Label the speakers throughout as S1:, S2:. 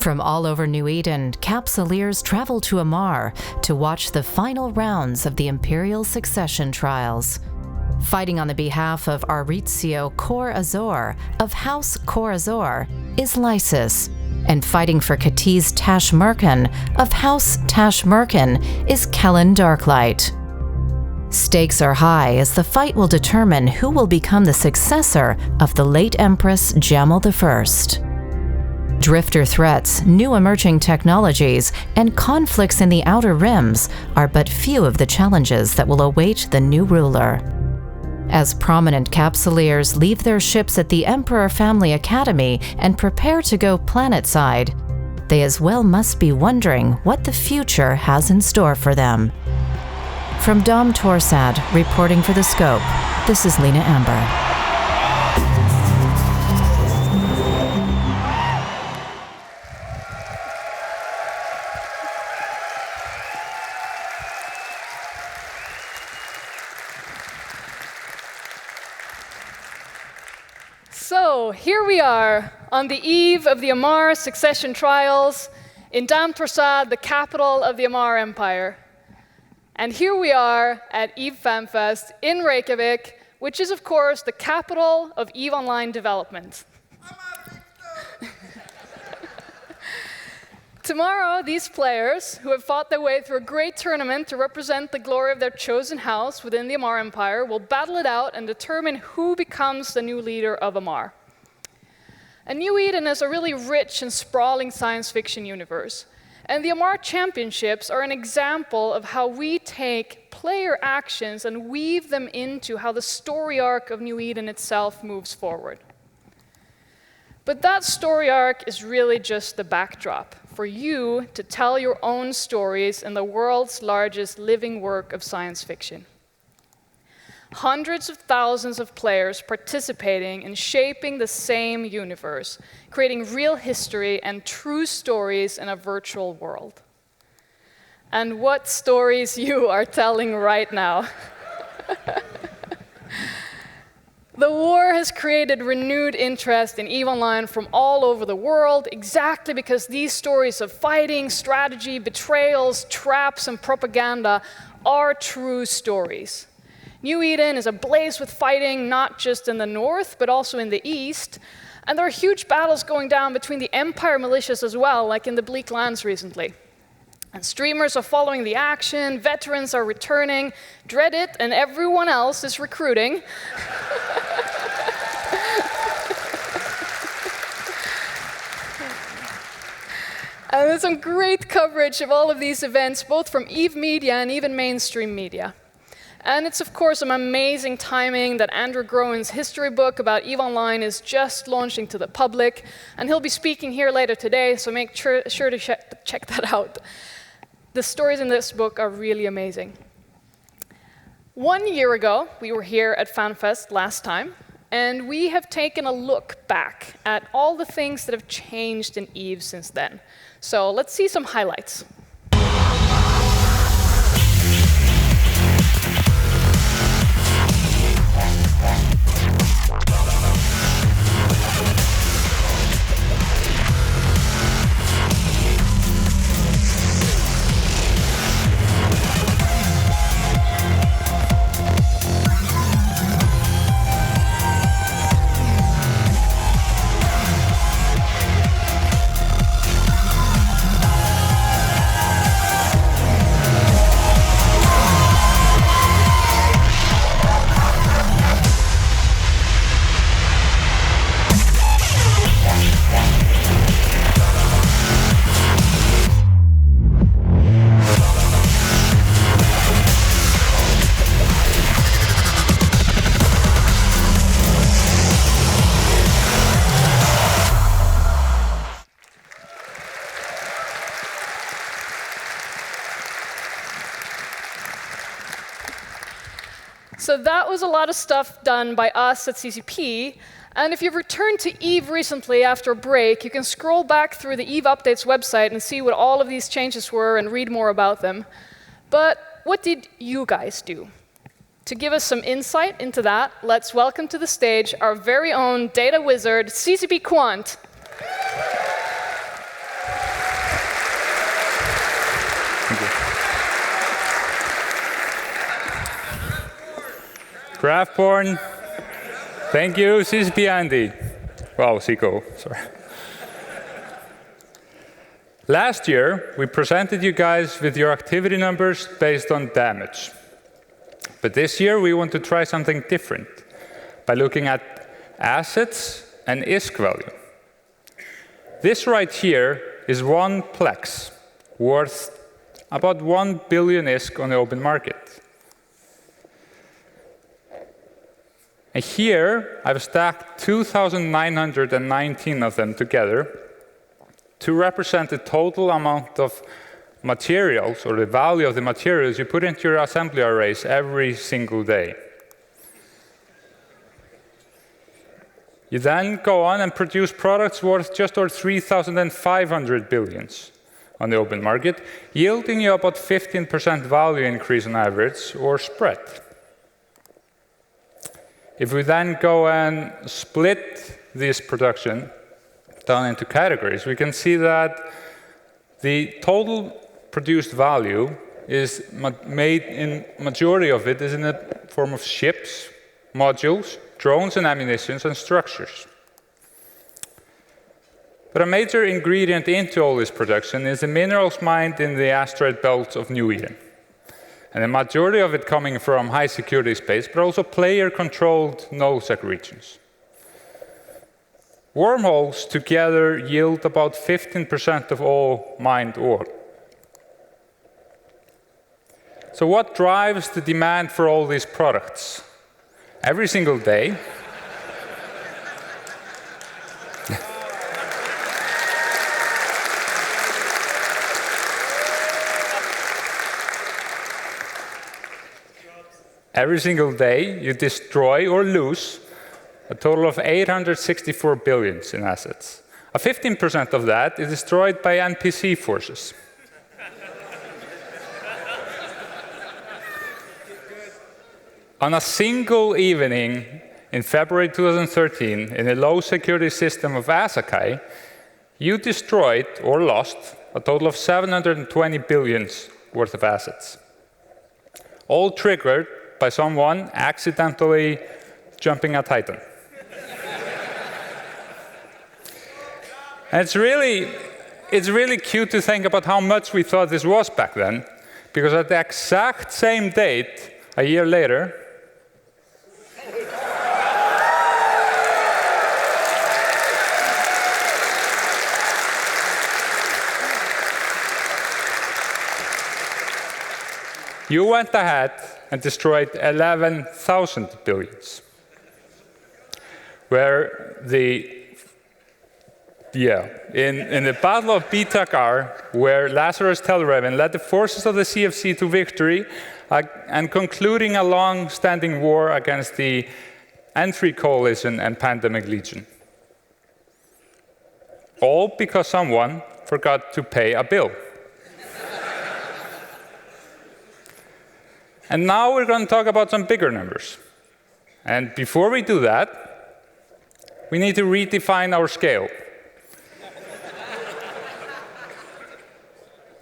S1: From all over New Eden, Capsuleers travel to Amar to watch the final rounds of the Imperial succession trials. Fighting on the behalf of Aritzio Kor Azor of House Kor Azor is Lysis, and fighting for Katiz Tashmerkin of House Tashmerkin is Kellen Darklight. Stakes are high as the fight will determine who will become the successor of the late Empress Jamel I. Drifter threats, new emerging technologies, and conflicts in the Outer Rims are but few of the challenges that will await the new ruler. As prominent Capsuleers leave their ships at the Emperor Family Academy and prepare to go planetside, they as well must be wondering what the future has in store for them. From Dom Torsad, reporting for The Scope, this is Lena Amber.
S2: So here we are on the eve of the Amar succession trials in Dam Torsad, the capital of the Amar Empire. And here we are at EVE Fanfest in Reykjavik, which is, of course, the capital of EVE Online development. Tomorrow, these players, who have fought their way through a great tournament to represent the glory of their chosen house within the Amar Empire, will battle it out and determine who becomes the new leader of Amar. And New Eden is a really rich and sprawling science fiction universe. And the Amar Championships are an example of how we take player actions and weave them into how the story arc of New Eden itself moves forward. But that story arc is really just the backdrop for you to tell your own stories in the world's largest living work of science fiction. Hundreds of thousands of players participating in shaping the same universe, creating real history and true stories in a virtual world. And what stories you are telling right now. The war has created renewed interest in EVE Online from all over the world, exactly because these stories of fighting, strategy, betrayals, traps, and propaganda are true stories. New Eden is ablaze with fighting, not just in the north, but also in the east. And there are huge battles going down between the Empire militias as well, like in the Bleak Lands recently. And streamers are following the action, veterans are returning, Dreadit and everyone else is recruiting. And there's some great coverage of all of these events, both from EVE Media and even mainstream media. And it's, of course, some amazing timing that Andrew Groen's history book about EVE Online is just launching to the public. And he'll be speaking here later today, so make sure to check that out. The stories in this book are really amazing. 1 year ago, we were here at Fanfest last time, and we have taken a look back at all the things that have changed in EVE since then. So let's see some highlights. So that was a lot of stuff done by us at CCP. And if you've returned to EVE recently after a break, you can scroll back through the EVE Updates website and see what all of these changes were and read more about them. But what did you guys do? To give us some insight into that, let's welcome to the stage our very own data wizard, CCP Quant.
S3: Craftborn. Thank you, CCP Andy. Wow, Seagull, sorry. Last year, we presented you guys with your activity numbers based on damage. But this year, we want to try something different by looking at assets and ISK value. This right here is one plex worth about 1 billion ISK on the open market. And here, I've stacked 2,919 of them together to represent the total amount of materials, or the value of the materials you put into your assembly arrays every single day. You then go on and produce products worth just over 3,500 billions on the open market, yielding you about 15% value increase on average, or spread. If we then go and split this production down into categories, we can see that the total produced value is made in majority of it is in the form of ships, modules, drones and ammunitions, and structures. But a major ingredient into all this production is the minerals mined in the asteroid belt of New Eden. And the majority of it coming from high security space, but also player-controlled nullsec regions. Wormholes together yield about 15% of all mined ore. So what drives the demand for all these products? Every single day, every single day, you destroy or lose a total of 864 billions in assets. 15% of that is destroyed by NPC forces. On a single evening in February 2013, in a low-security system of Asakai, you destroyed or lost a total of 720 billions worth of assets, all triggered by someone accidentally jumping a Titan. And it's really cute to think about how much we thought this was back then, because at the exact same date, a year later, you went ahead and destroyed 11,000 billions. Where in the Battle of Bitakar, where Lazarus Telraven led the forces of the CFC to victory and concluding a long-standing war against the Entry Coalition and Pandemic Legion. All because someone forgot to pay a bill. And now we're going to talk about some bigger numbers. And before we do that, we need to redefine our scale.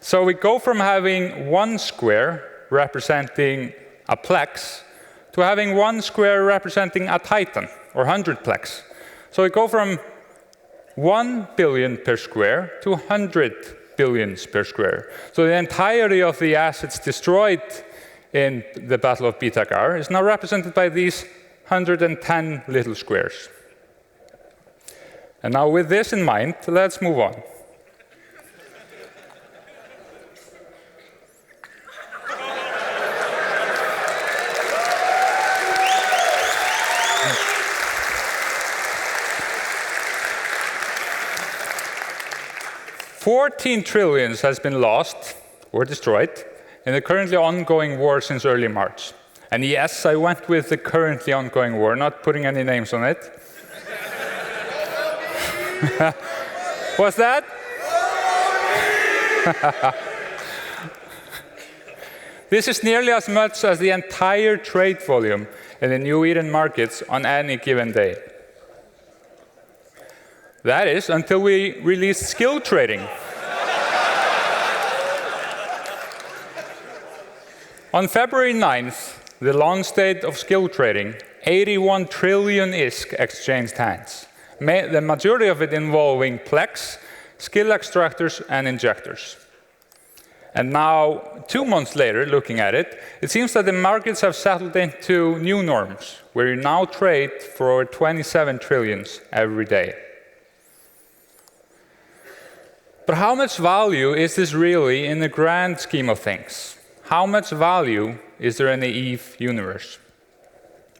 S3: So we go from having one square representing a plex to having one square representing a Titan, or 100 plex. So we go from 1 billion per square to 100 billions per square. So the entirety of the assets destroyed in the Battle of Bitakar is now represented by these 110 little squares. And now with this in mind, let's move on. $14 trillion has been lost or destroyed in the currently ongoing war since early March. And yes, I went with the currently ongoing war, not putting any names on it. What's that? This is nearly as much as the entire trade volume in the New Eden markets on any given day. That is, until we release skill trading. On February 9th, the launch date of skill trading, 81 trillion ISK exchanged hands, the majority of it involving Plex, skill extractors, and injectors. And now, 2 months later, looking at it, it seems that the markets have settled into new norms, where you now trade for over 27 trillions every day. But how much value is this really in the grand scheme of things? How much value is there in the EVE universe?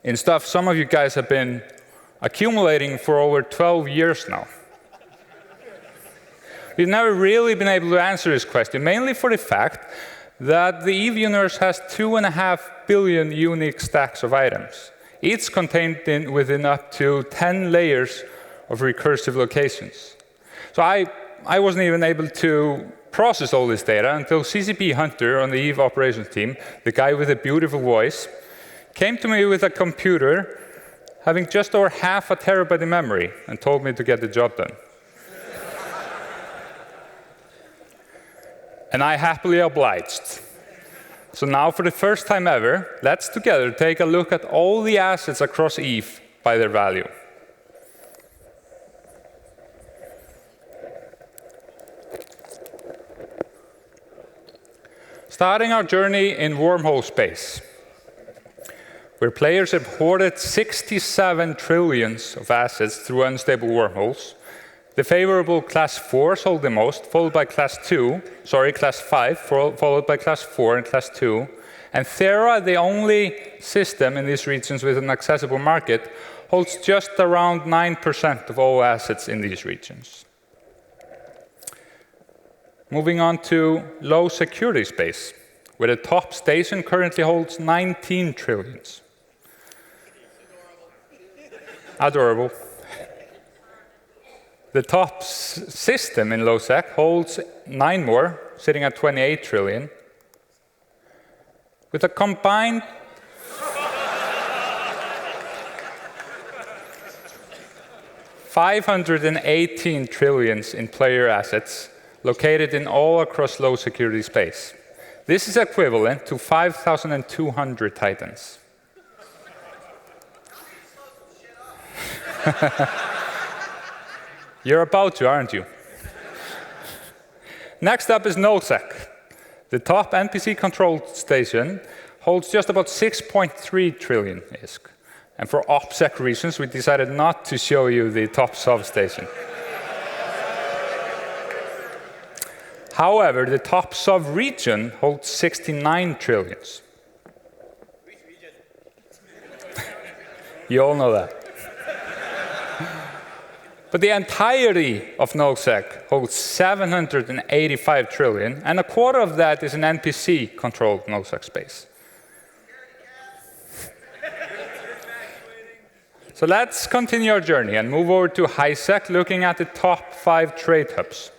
S3: In stuff some of you guys have been accumulating for over 12 years now. We've never really been able to answer this question, mainly for the fact that the EVE universe has 2.5 billion unique stacks of items, each contained within up to 10 layers of recursive locations. So I wasn't even able to process all this data until CCP Hunter on the EVE operations team, the guy with a beautiful voice, came to me with a computer having just over half a terabyte in memory and told me to get the job done. And I happily obliged. So now, for the first time ever, let's together take a look at all the assets across EVE by their value. Starting our journey in wormhole space, where players have hoarded 67 trillions of assets through unstable wormholes. The favorable class 4s hold the most, followed by class 5, followed by class 4 and class 2. And Thera, the only system in these regions with an accessible market, holds just around 9% of all assets in these regions. Moving on to low security space, where the top station currently holds 19 trillions. Adorable. The top system in low sec holds 9 more, sitting at 28 trillion, with a combined $518 trillions in player assets located in all across low security space. This is equivalent to 5,200 Titans. You're about to, aren't you? Next up is NoSec. The top NPC-controlled station holds just about 6.3 trillion ISK. And for OPSEC reasons, we decided not to show you the top substation. However, the top sub-region holds 69 trillions.
S4: Which region?
S3: You all know that. But the entirety of NoSec holds 785 trillion, and a quarter of that is an NPC-controlled NoSec space. So let's continue our journey and move over to HiSec, looking at the top 5 trade hubs.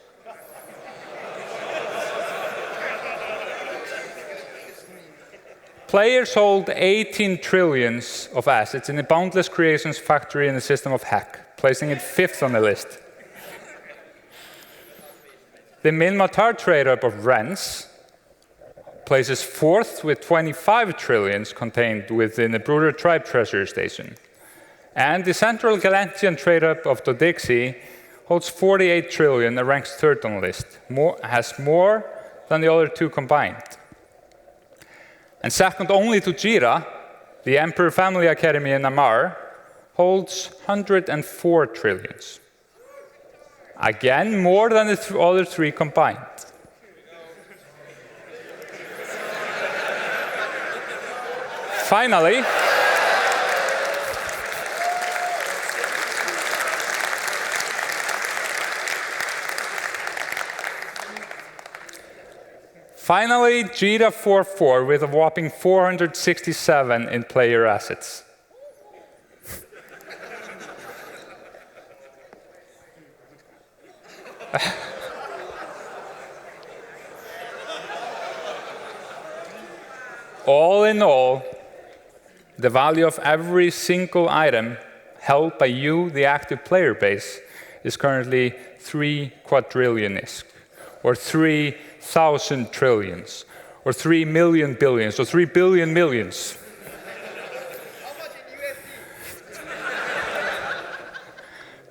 S3: Players hold 18 trillions of assets in the Boundless Creations factory in the system of Hack, placing it 5th on the list. The Minmatar trade hub of Rens places 4th with 25 trillions contained within the Bruder Tribe Treasury Station. And the Central Galentian trade hub of Dodixi holds 48 trillion and ranks 3rd on the list, has more than the other 2 combined. And second only to Jira, the Emperor Family Academy in Amar holds 104 trillions. Again, more than the other 3 combined. Finally, Jira 4.4 with a whopping 467 in player assets. All in all, the value of every single item held by you, the active player base, is currently 3 quadrillion ISK, or 3,000 trillions, or 3 million billions, or 3 billion millions.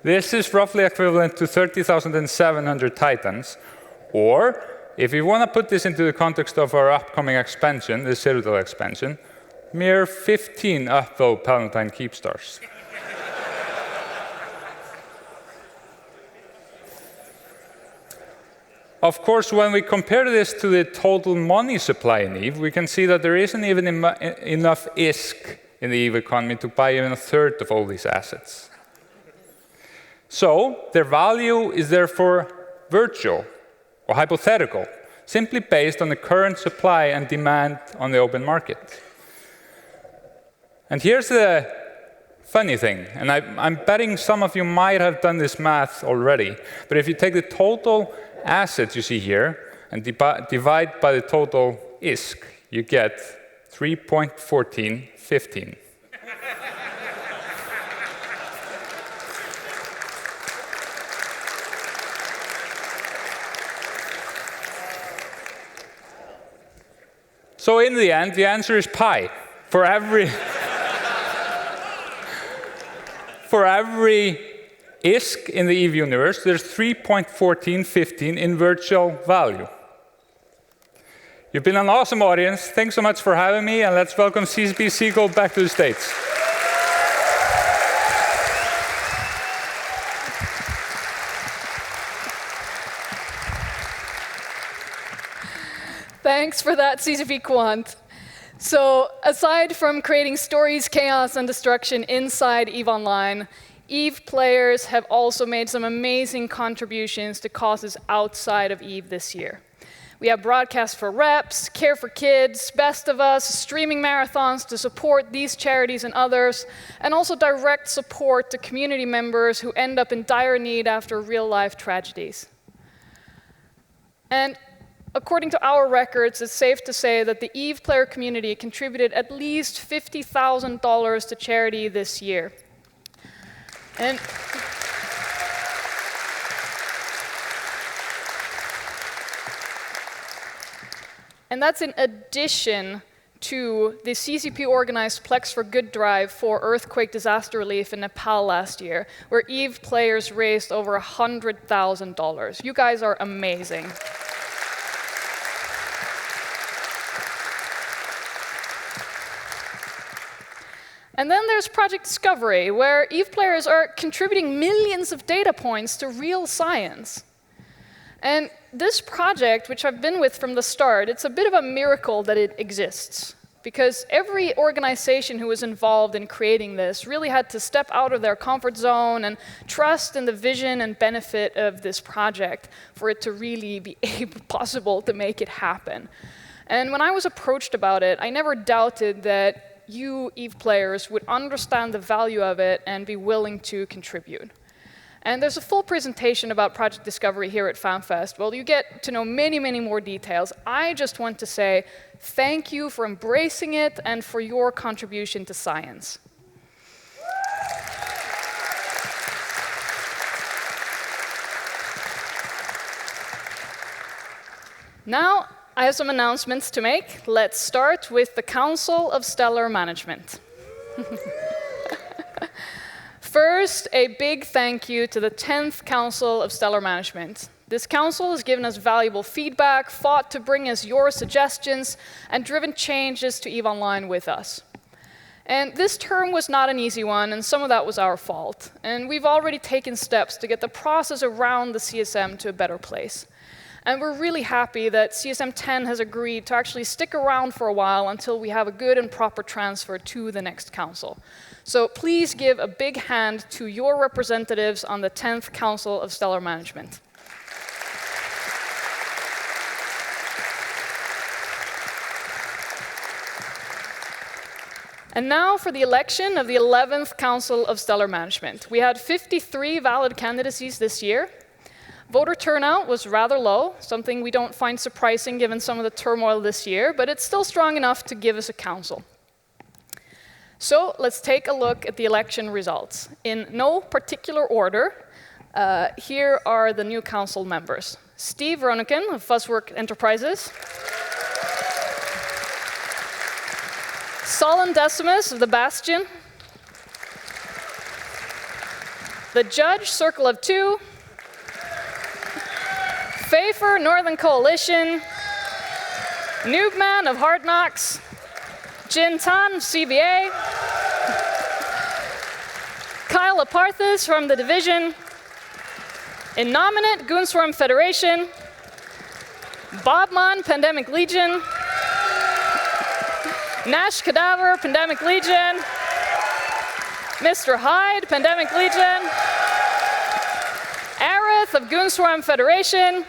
S3: This is roughly equivalent to 30,700 Titans, or if you want to put this into the context of our upcoming expansion, the Citadel expansion, mere 15 Upvote Palatine Keepstars. Of course, when we compare this to the total money supply in EVE, we can see that there isn't even enough ISK in the EVE economy to buy even a third of all these assets. So their value is therefore virtual or hypothetical, simply based on the current supply and demand on the open market. And here's the funny thing, and I'm betting some of you might have done this math already, but if you take the total assets you see here and divide by the total ISK, you get 3.1415. So in the end, the answer is pi. For every ISK in the EVE universe, there's 3.1415 in virtual value. You've been an awesome audience. Thanks so much for having me, and let's welcome CCP Seagull back to the stage.
S2: Thanks for that, CCP Quant. So aside from creating stories, chaos, and destruction inside EVE Online, EVE players have also made some amazing contributions to causes outside of EVE this year. We have broadcasts for reps, Care for Kids, Best of Us, streaming marathons to support these charities and others, and also direct support to community members who end up in dire need after real-life tragedies. And according to our records, it's safe to say that the EVE player community contributed at least $50,000 to charity this year. And that's in addition to the CCP-organized Plex for Good drive for earthquake disaster relief in Nepal last year, where EVE players raised over $100,000. You guys are amazing. And then there's Project Discovery, where EVE players are contributing millions of data points to real science. And this project, which I've been with from the start, it's a bit of a miracle that it exists. Because every organization who was involved in creating this really had to step out of their comfort zone and trust in the vision and benefit of this project for it to really be possible to make it happen. And when I was approached about it, I never doubted that you, EVE players, would understand the value of it and be willing to contribute. And there's a full presentation about Project Discovery here at Fanfest. Well, you get to know many, many more details. I just want to say thank you for embracing it and for your contribution to science. Now, I have some announcements to make. Let's start with the Council of Stellar Management. First, a big thank you to the 10th Council of Stellar Management. This council has given us valuable feedback, fought to bring us your suggestions, and driven changes to EVE Online with us. And this term was not an easy one, and some of that was our fault. And we've already taken steps to get the process around the CSM to a better place. And we're really happy that CSM 10 has agreed to actually stick around for a while until we have a good and proper transfer to the next council. So please give a big hand to your representatives on the 10th Council of Stellar Management. And now for the election of the 11th Council of Stellar Management. We had 53 valid candidacies this year. Voter turnout was rather low, something we don't find surprising given some of the turmoil this year, but it's still strong enough to give us a council. So let's take a look at the election results. In no particular order, here are the new council members. Steve Roniken of Fuzzwork Enterprises. Solon Decimus of The Bastion. The Judge, Circle of Two, Pfeiffer, Northern Coalition, Noobman of Hard Knocks, Jin Tan, CBA, Kyle Aparthis from The Division, Innominate, Goonswarm Federation, Bobman, Pandemic Legion, Nash Cadaver, Pandemic Legion, Mr. Hyde, Pandemic Legion, Aerith of Goonswarm Federation,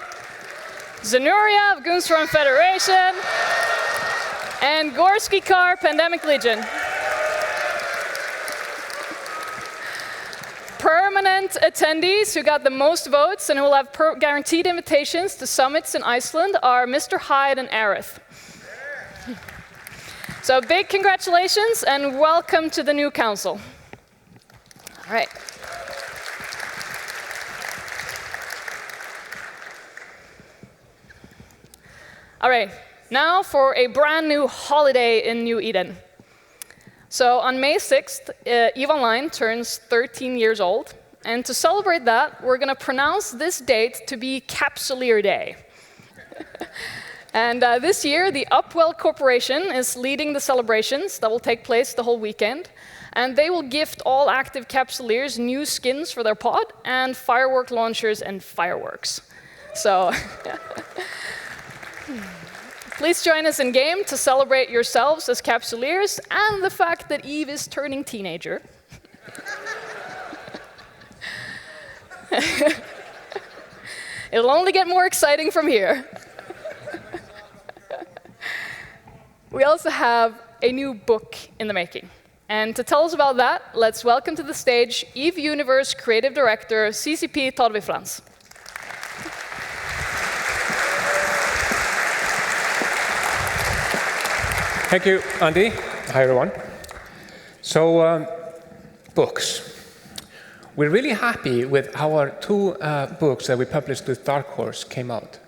S2: Zenuria of Goonswarm Federation, and Gorski Kar, Pandemic Legion. Permanent attendees who got the most votes and who will have guaranteed invitations to summits in Iceland are Mr. Hyde and Aerith. So big congratulations and welcome to the new council. All right. All right, now for a brand new holiday in New Eden. So on May 6th, EVE Online turns 13 years old. And to celebrate that, we're going to pronounce this date to be Capsuleer Day. And this year, the Upwell Corporation is leading the celebrations that will take place the whole weekend. And they will gift all active Capsuleers new skins for their pod and firework launchers and fireworks. So please join us in game to celebrate yourselves as Capsuleers and the fact that EVE is turning teenager. It'll only get more exciting from here. We also have a new book in the making. And to tell us about that, let's welcome to the stage EVE Universe Creative Director, CCP Torvi Frans.
S5: Thank you, Andy. Hi, everyone. So, books. We're really happy with how our two books that we published with Dark Horse came out.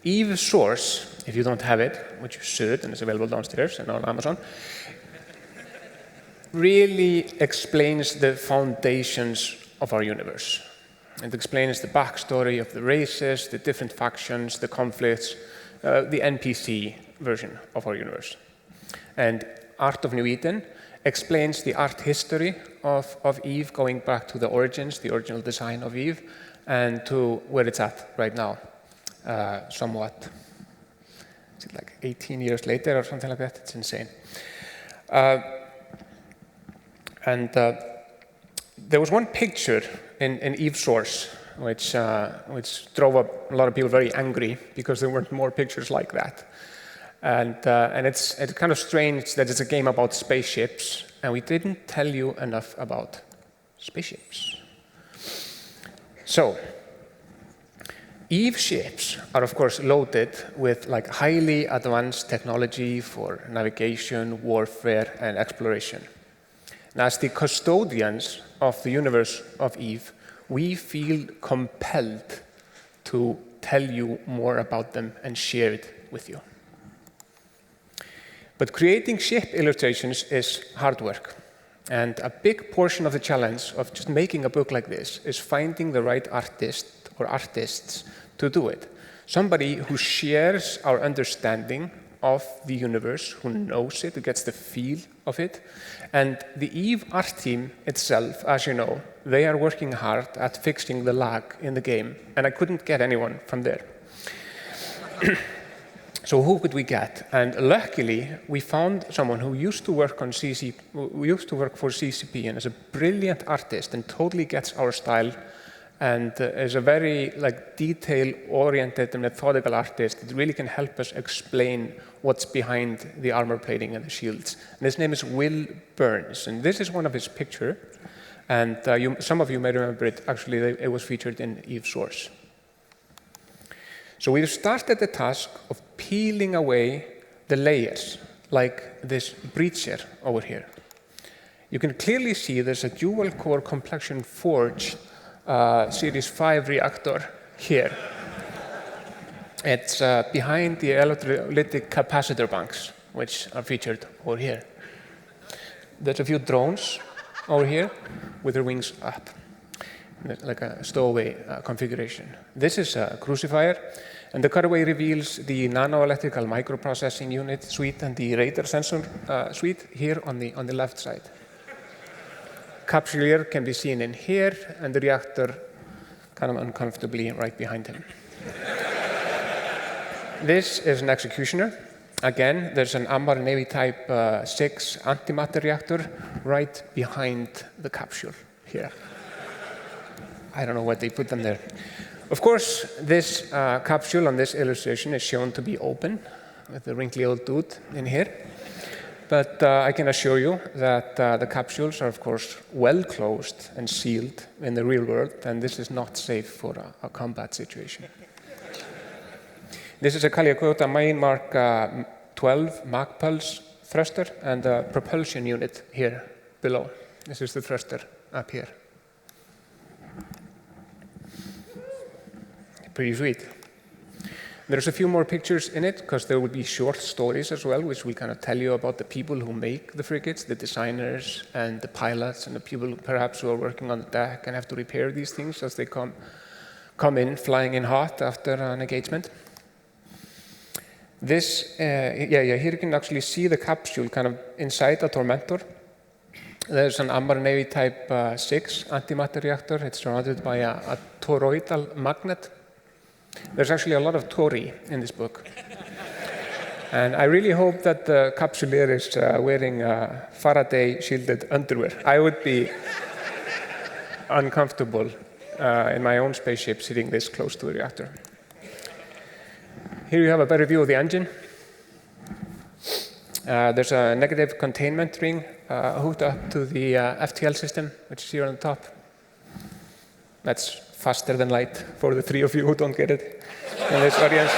S5: EVE Source, if you don't have it, which you should, and it's available downstairs and on Amazon, really explains the foundations of our universe. It explains the backstory of the races, the different factions, the conflicts, the NPC version of our universe. And Art of New Eden explains the art history of EVE, going back to the origins, the original design of EVE, and to where it's at right now, somewhat. Is it like 18 years later or something like that? It's insane. And there was one picture in EVE Source which drove up a lot of people very angry because there weren't more pictures like that. And it's kind of strange that it's a game about spaceships, and we didn't tell you enough about spaceships. So, EVE ships are, of course, loaded with like highly advanced technology for navigation, warfare, and exploration. And as the custodians of the universe of EVE, we feel compelled to tell you more about them and share it with you. But creating ship illustrations is hard work. And a big portion of the challenge of just making a book like this is finding the right artist or artists to do it. Somebody who shares our understanding of the universe, who knows it, who gets the feel of it. And the EVE art team itself, as you know, they are working hard at fixing the lag in the game. And I couldn't get anyone from there. So who could we get? And luckily, we found someone who used to work for CCP and is a brilliant artist and totally gets our style and is a very detail-oriented and methodical artist that really can help us explain what's behind the armor plating and the shields. And his name is Will Burns, and this is one of his pictures. And some of you may remember it. Actually, it was featured in EVE Source. So we've started the task of peeling away the layers, like this breacher over here. You can clearly see there's a dual-core complexion forge Series 5 reactor here. It's behind the electrolytic capacitor banks, which are featured over here. There's a few drones over here with their wings up. like a stowaway configuration. This is a crucifier, and the cutaway reveals the nano-electrical microprocessing unit suite and the radar sensor suite here on the left side. Capsuleer can be seen in here, and the reactor kind of uncomfortably right behind him. This is an executioner. Again, there's an Amber Navy Type 6 antimatter reactor right behind the capsule here. I don't know what they put them there. Of course, this capsule on this illustration is shown to be open with the wrinkly old dude in here. But I can assure you that the capsules are, of course, well closed and sealed in the real world, and this is not safe for a combat situation. This is a Kaliakota Mine Mark 12 Mach Pulse thruster and a propulsion unit here below. This is the thruster up here. Pretty sweet. There's a few more pictures in it, because there will be short stories as well, which will kind of tell you about the people who make the frigates, the designers and the pilots and the people perhaps who are working on the deck and have to repair these things as they come in flying in hot after an engagement. This, here you can actually see the capsule kind of inside a Tormentor. There's an Amber Navy Type 6 antimatter reactor. It's surrounded by a toroidal magnet. There's actually a lot of tori in this book. And I really hope that the Capsuleer is wearing Faraday-shielded underwear. I would be uncomfortable in my own spaceship sitting this close to a reactor. Here you have a better view of the engine. There's a negative containment ring hooked up to the FTL system, which is here on the top. That's faster than light for the three of you who don't get it in this audience.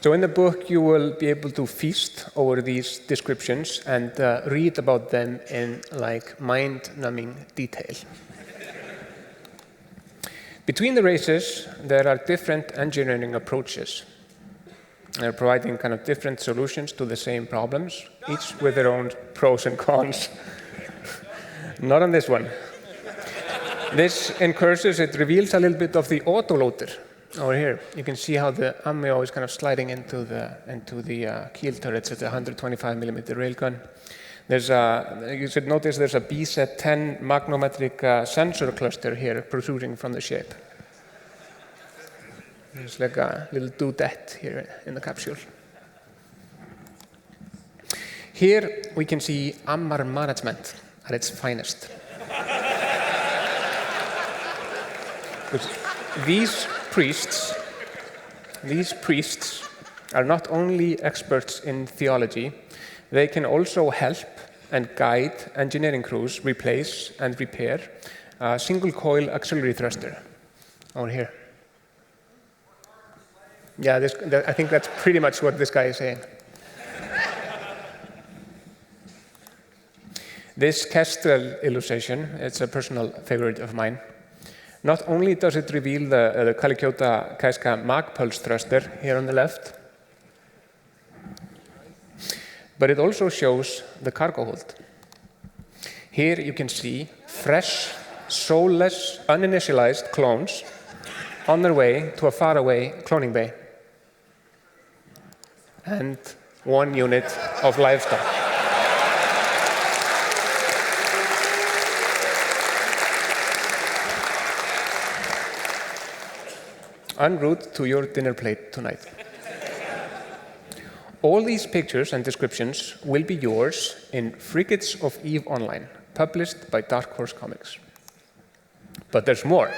S5: So in the book, you will be able to feast over these descriptions and read about them in like mind-numbing detail. Between the races, there are different engineering approaches. They're providing kind of different solutions to the same problems, each with their own pros and cons. Not on this one. This in curses, it reveals a little bit of the autoloader over here. You can see how the ammo is kind of sliding into the keel turrets at the 125mm railgun. You should notice there's a BZ-10 magnometric sensor cluster here protruding from the ship. There's like a little dudette here in the capsule. Here we can see Ammar management at its finest. These priests are not only experts in theology, they can also help and guide engineering crews replace and repair a single coil auxiliary thruster over here. Yeah, I think that's pretty much what this guy is saying. This Kestrel illustration, it's a personal favorite of mine. Not only does it reveal the Kaliakota Kaiska Mach Pulse thruster here on the left, but it also shows the cargo hold. Here you can see fresh, soulless, uninitialized clones on their way to a faraway cloning bay. And 1 unit of livestock. En route to your dinner plate tonight. All these pictures and descriptions will be yours in Frigates of EVE Online, published by Dark Horse Comics. But there's more.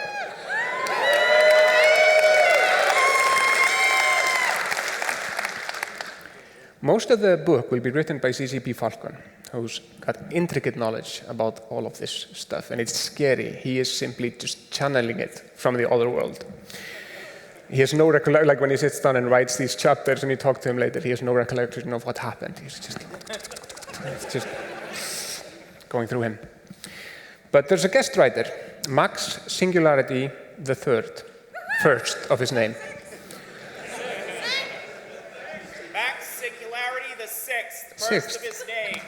S5: Most of the book will be written by CCP Falcon, who's got intricate knowledge about all of this stuff, and it's scary. He is simply just channeling it from the other world. He has no recollection, like when he sits down and writes these chapters and you talk to him later, he has no recollection of what happened. He's just going through him. But there's a guest writer, Max Singularity III, first of his name.
S4: Max Singularity VI,
S5: 6th.
S4: of his name.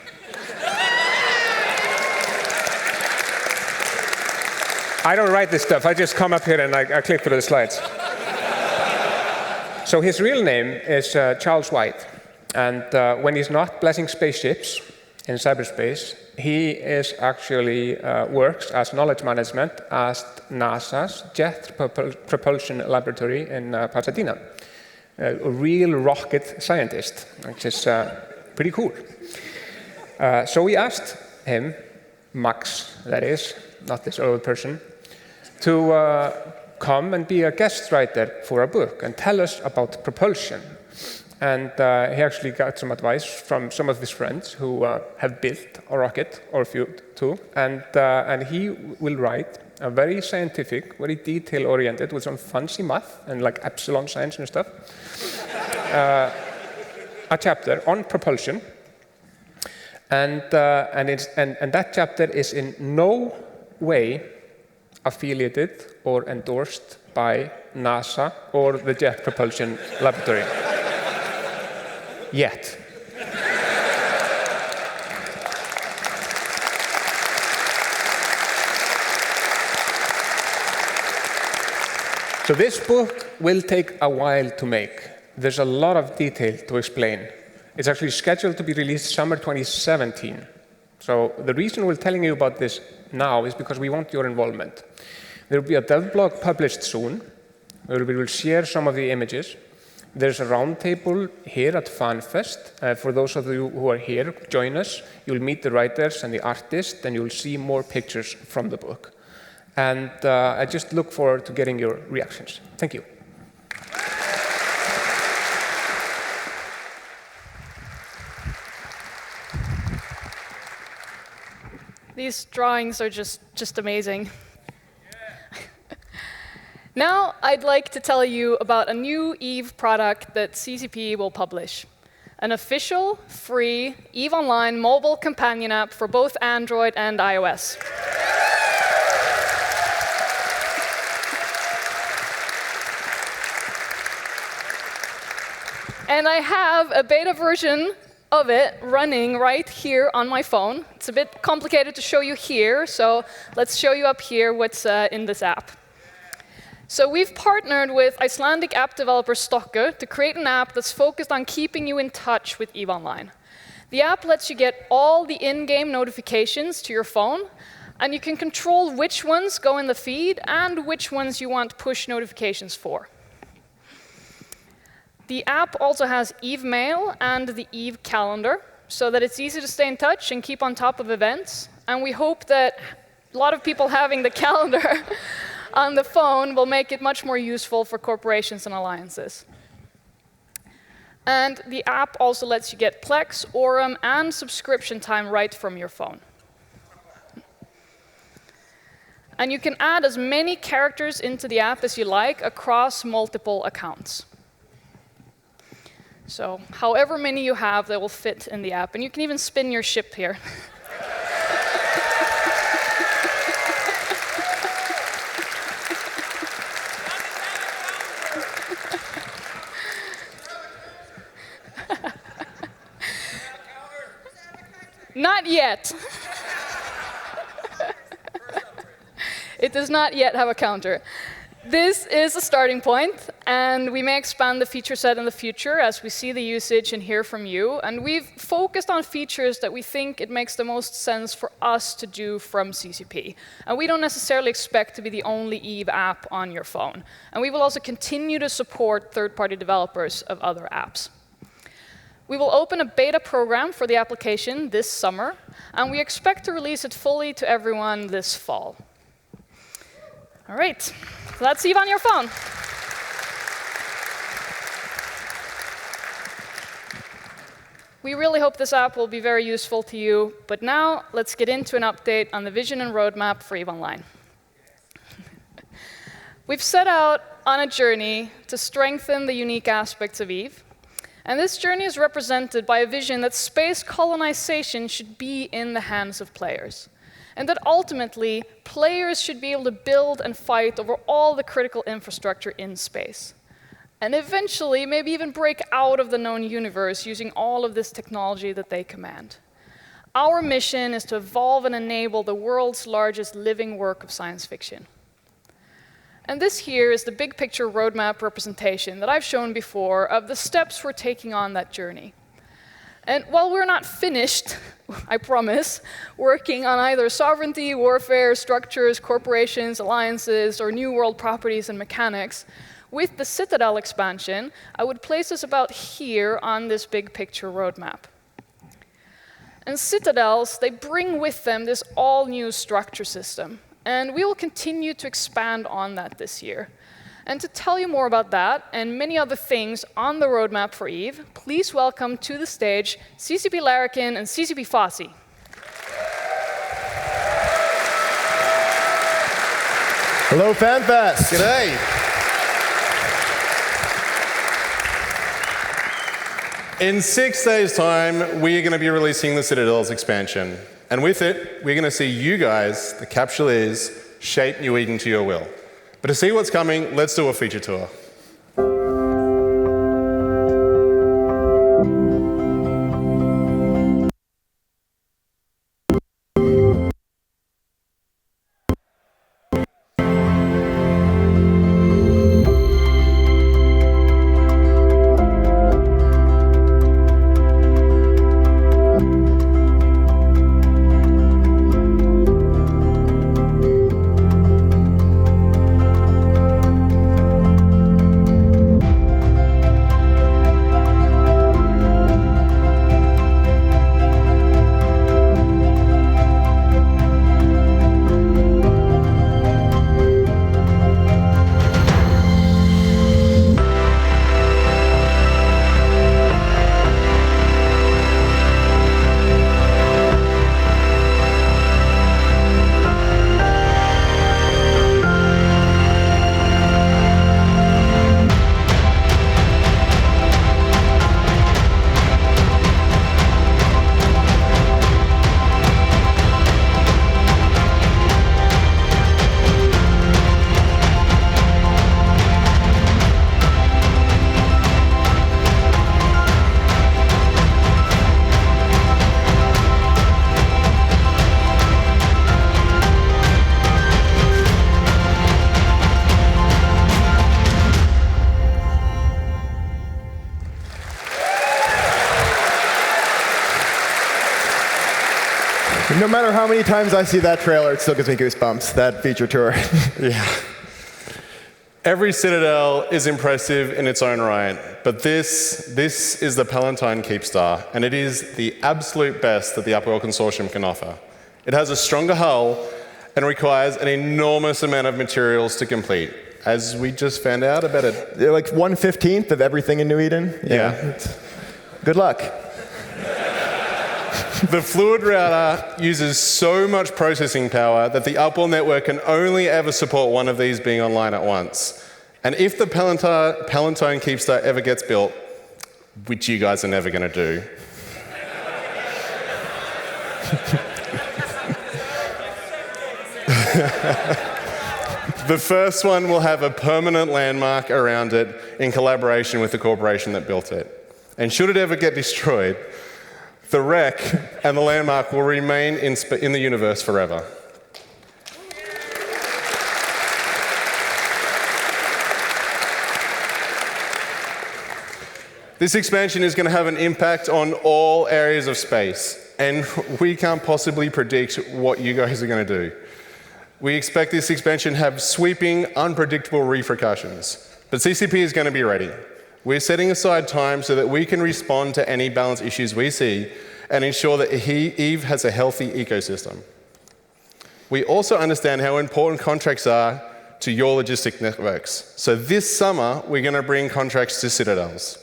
S5: I don't write this stuff. I just come up here and I click through the slides. So his real name is Charles White. And when he's not blessing spaceships in cyberspace, he is actually works as knowledge management at NASA's Jet Propulsion Laboratory in Pasadena. A real rocket scientist, which is pretty cool. So we asked him, Max, that is, not this old person, to come and be a guest writer for a book and tell us about propulsion. And he actually got some advice from some of his friends who have built a rocket, or a few too, and he will write a very scientific, very detail-oriented, with some fancy math and like epsilon science and stuff, a chapter on propulsion. And that chapter is in no way affiliated or endorsed by NASA or the Jet Propulsion Laboratory. Yet. So this book will take a while to make. There's a lot of detail to explain. It's actually scheduled to be released summer 2017. So the reason we're telling you about this now is because we want your involvement. There will be a dev blog published soon, where we will share some of the images. There's a roundtable here at Fanfest. For those of you who are here, join us. You'll meet the writers and the artists, and you'll see more pictures from the book. And I just look forward to getting your reactions. Thank you.
S2: These drawings are just amazing. Now, I'd like to tell you about a new EVE product that CCP will publish. An official, free, EVE Online mobile companion app for both Android and iOS. And I have a beta version of it running right here on my phone. It's a bit complicated to show you here, so let's show you up here what's in this app. So we've partnered with Icelandic app developer Stokke to create an app that's focused on keeping you in touch with EVE Online. The app lets you get all the in-game notifications to your phone, and you can control which ones go in the feed and which ones you want push notifications for. The app also has EVE Mail and the EVE Calendar, so that it's easy to stay in touch and keep on top of events. And we hope that a lot of people having the calendar on the phone will make it much more useful for corporations and alliances. And the app also lets you get Plex, Aurum, and subscription time right from your phone. And you can add as many characters into the app as you like across multiple accounts. So however many you have, they will fit in the app. And you can even spin your ship here. Not yet. It does not yet have a counter. This is a starting point, and we may expand the feature set in the future as we see the usage and hear from you. And we've focused on features that we think it makes the most sense for us to do from CCP. And we don't necessarily expect to be the only EVE app on your phone. And we will also continue to support third-party developers of other apps. We will open a beta program for the application this summer, and we expect to release it fully to everyone this fall. All right, so that's EVE on your phone. We really hope this app will be very useful to you, but now let's get into an update on the vision and roadmap for EVE Online. We've set out on a journey to strengthen the unique aspects of EVE, and this journey is represented by a vision that space colonization should be in the hands of players. And that ultimately, players should be able to build and fight over all the critical infrastructure in space. and eventually maybe even break out of the known universe using all of this technology that they command. Our mission is to evolve and enable the world's largest living work of science fiction. And this here is the big picture roadmap representation that I've shown before of the steps we're taking on that journey. And while we're not finished, I promise, working on either sovereignty, warfare, structures, corporations, alliances, or new world properties and mechanics, with the Citadel expansion, I would place us about here on this big picture roadmap. And Citadels, they bring with them this all-new structure system. And we will continue to expand on that this year. And to tell you more about that and many other things on the roadmap for EVE, please welcome to the stage CCP Larrikin and CCP Fossey.
S6: Hello, Fanfest.
S7: G'day. In 6 days' time, we are going to be releasing the Citadel's expansion. And with it, we're going to see you guys, the Capsuleers, shape New Eden to your will. But to see what's coming, let's do a feature tour.
S6: No matter how many times I see that trailer, it still gives me goosebumps, that feature tour.
S7: Yeah. Every Citadel is impressive in its own right, but this is the Palatine Keepstar, and it is the absolute best that the Upwell Consortium can offer. It has a stronger hull and requires an enormous amount of materials to complete, as we just found out about it.
S6: They're like 1/15 of everything in New Eden.
S7: Yeah.
S6: Good luck.
S7: The fluid router uses so much processing power that the Upwell network can only ever support one of these being online at once. And if the Palatine Keepstar ever gets built, which you guys are never going to do, the first one will have a permanent landmark around it in collaboration with the corporation that built it. And should it ever get destroyed, the wreck and the landmark will remain in the universe forever. This expansion is going to have an impact on all areas of space, and we can't possibly predict what you guys are going to do. We expect this expansion to have sweeping, unpredictable repercussions, but CCP is going to be ready. We're setting aside time so that we can respond to any balance issues we see and ensure that EVE has a healthy ecosystem. We also understand how important contracts are to your logistic networks. So this summer, we're going to bring contracts to Citadels.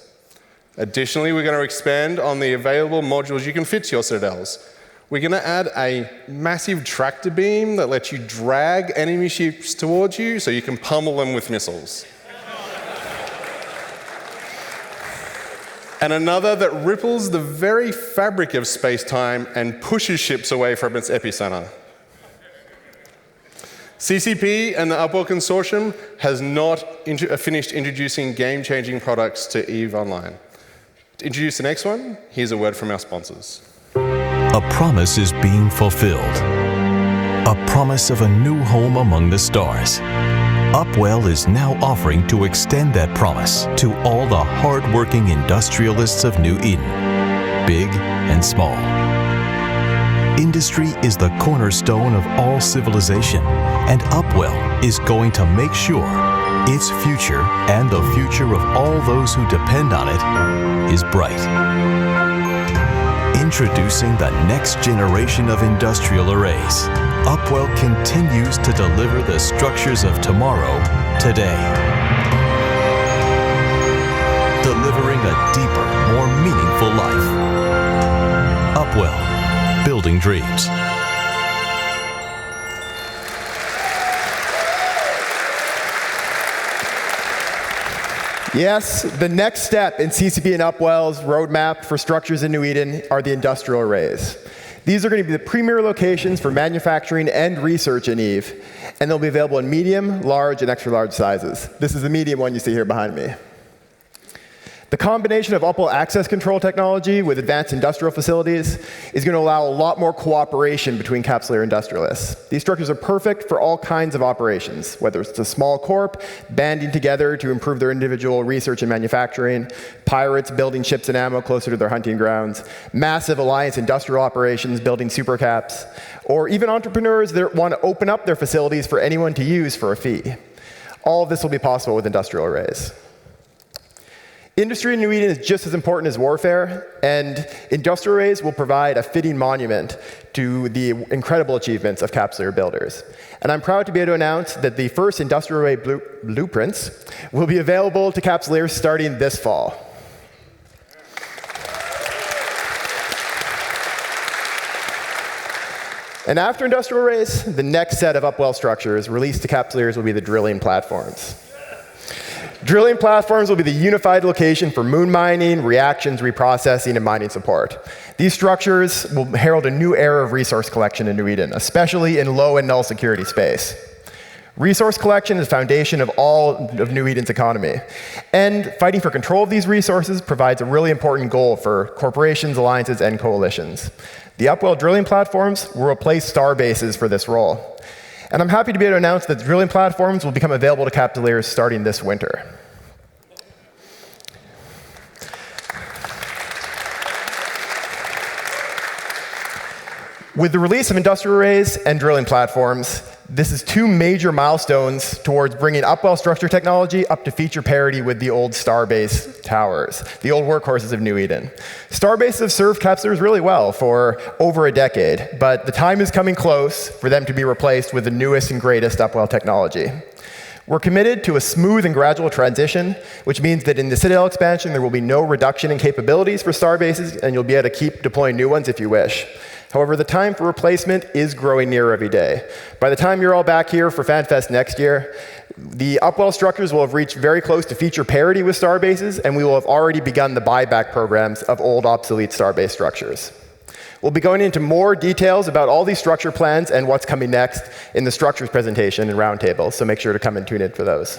S7: Additionally, we're going to expand on the available modules you can fit to your Citadels. We're going to add a massive tractor beam that lets you drag enemy ships towards you so you can pummel them with missiles. And another that ripples the very fabric of space-time and pushes ships away from its epicenter. CCP and the Upwell Consortium has not finished introducing game-changing products to EVE Online. To introduce the next one, here's a word from our sponsors.
S8: A promise is being fulfilled. A promise of a new home among the stars. Upwell is now offering to extend that promise to all the hard-working industrialists of New Eden, big and small. Industry is the cornerstone of all civilization, and Upwell is going to make sure its future and the future of all those who depend on it is bright. Introducing the next generation of industrial arrays, Upwell continues to deliver the structures of tomorrow, today. Delivering a deeper, more meaningful life. Upwell, building dreams.
S6: Yes, the next step in CCP and Upwell's roadmap for structures in New Eden are the industrial arrays. These are going to be the premier locations for manufacturing and research in EVE, and they'll be available in medium, large, and extra large sizes. This is the medium one you see here behind me. The combination of Upwell access control technology with advanced industrial facilities is going to allow a lot more cooperation between Capsuleer industrialists. These structures are perfect for all kinds of operations, whether it's a small corp banding together to improve their individual research and manufacturing, pirates building ships and ammo closer to their hunting grounds, massive alliance industrial operations building supercaps, or even entrepreneurs that want to open up their facilities for anyone to use for a fee. All of this will be possible with industrial arrays. Industry in New Eden is just as important as warfare, and industrial arrays will provide a fitting monument to the incredible achievements of Capsuleer builders. And I'm proud to be able to announce that the first industrial array blueprints will be available to Capsuleer starting this fall. And after industrial arrays, the next set of Upwell structures released to Capsuleers will be the drilling platforms. Drilling platforms will be the unified location for moon mining, reactions, reprocessing, and mining support. These structures will herald a new era of resource collection in New Eden, especially in low and null security space. Resource collection is the foundation of all of New Eden's economy. And fighting for control of these resources provides a really important goal for corporations, alliances, and coalitions. The Upwell drilling platforms will replace star bases for this role. And I'm happy to be able to announce that drilling platforms will become available to Capsuleers starting this winter. With the release of industrial arrays and drilling platforms, this is two major milestones towards bringing Upwell structure technology up to feature parity with the old Starbase towers, the old workhorses of New Eden. Starbases have served Capsuleers really well for over a decade, but the time is coming close for them to be replaced with the newest and greatest Upwell technology. We're committed to a smooth and gradual transition, which means that in the Citadel expansion, there will be no reduction in capabilities for Starbases, and you'll be able to keep deploying new ones if you wish. However, the time for replacement is growing near every day. By the time you're all back here for Fanfest next year, the Upwell structures will have reached very close to feature parity with Starbases, and we will have already begun the buyback programs of old obsolete Starbase structures. We'll be going into more details about all these structure plans and what's coming next in the structures presentation and roundtables, so make sure to come and tune in for those.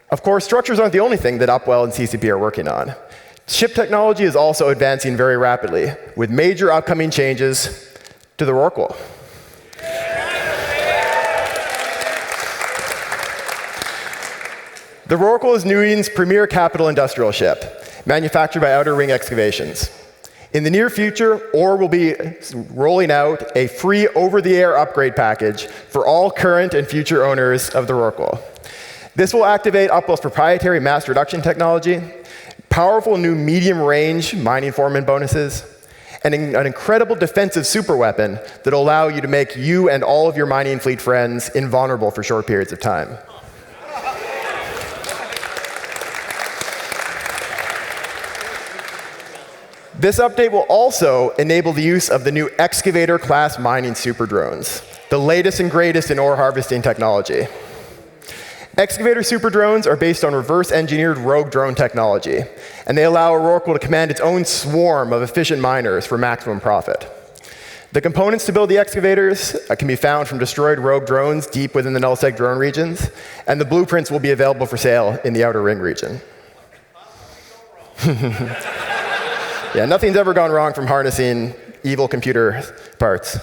S6: Of course, structures aren't the only thing that Upwell and CCP are working on. Ship technology is also advancing very rapidly, with major upcoming changes to the Rorqual. The Rorqual is New Eden's premier capital industrial ship, manufactured by Outer Ring Excavations. In the near future, OR will be rolling out a free over-the-air upgrade package for all current and future owners of the Rorqual. This will activate Upwell's proprietary mass reduction technology, powerful new medium-range mining foreman bonuses, and an incredible defensive superweapon that will allow you to make you and all of your mining fleet friends invulnerable for short periods of time. This update will also enable the use of the new excavator-class mining super drones, the latest and greatest in ore harvesting technology. Excavator super drones are based on reverse-engineered rogue drone technology, and they allow a Rorqual to command its own swarm of efficient miners for maximum profit. The components to build the excavators can be found from destroyed rogue drones deep within the nullsec drone regions, and the blueprints will be available for sale in the Outer Ring region. Yeah, nothing's ever gone wrong from harnessing evil computer parts.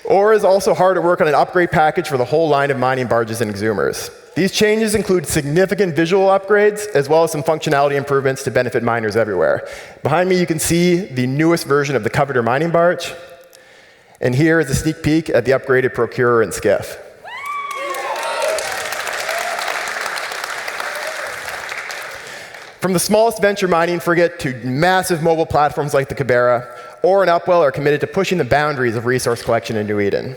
S6: Ore is also hard at work on an upgrade package for the whole line of mining barges and exhumers. These changes include significant visual upgrades, as well as some functionality improvements to benefit miners everywhere. Behind me, you can see the newest version of the Coveter mining barge. And here is a sneak peek at the upgraded Procurer and skiff. From the smallest venture mining frigate to massive mobile platforms like the Cabera, Ore and Upwell are committed to pushing the boundaries of resource collection in New Eden.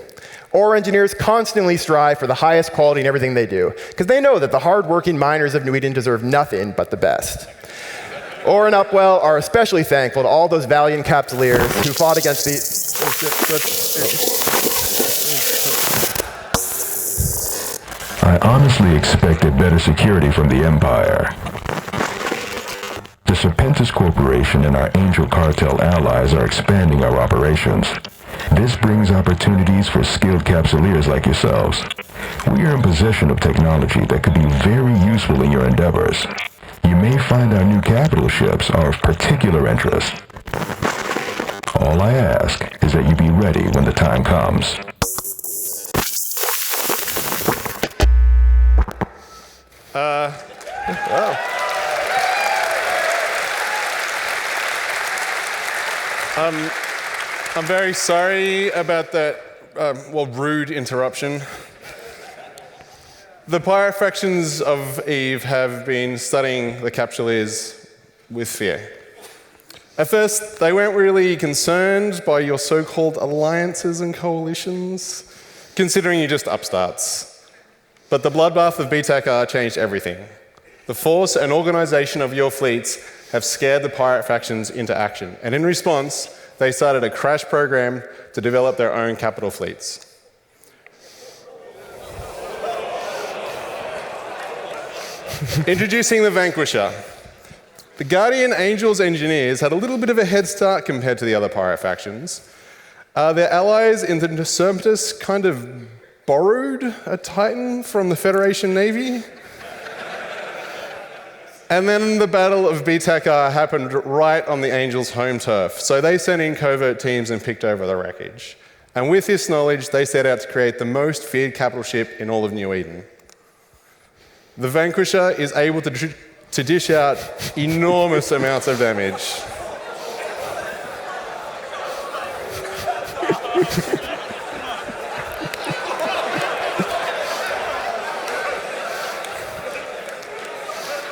S6: Ore engineers constantly strive for the highest quality in everything they do, because they know that the hard-working miners of New Eden deserve nothing but the best. Ore and Upwell are especially thankful to all those valiant Capsuleers who fought against the...
S9: I honestly expected better security from the Empire. The Serpentis Corporation and our Angel Cartel allies are expanding our operations. This brings opportunities for skilled Capsuleers like yourselves. We are in possession of technology that could be very useful in your endeavors. You may find our new capital ships are of particular interest. All I ask is that you be ready when the time comes.
S7: I'm very sorry about that, rude interruption. The pirate factions of EVE have been studying the Capsuleers with fear. At first, they weren't really concerned by your so-called alliances and coalitions, considering you're just upstarts. But the bloodbath of BTACR changed everything. The force and organization of your fleets have scared the pirate factions into action, and in response, they started a crash program to develop their own capital fleets. Introducing the Vanquisher. The Guardian Angels engineers had a little bit of a head start compared to the other pirate factions. Their allies in the Serpent kind of borrowed a Titan from the Federation Navy. And then the Battle of BTACR happened right on the Angels' home turf, so they sent in covert teams and picked over the wreckage. And with this knowledge, they set out to create the most feared capital ship in all of New Eden. The Vanquisher is able to dish out enormous amounts of damage.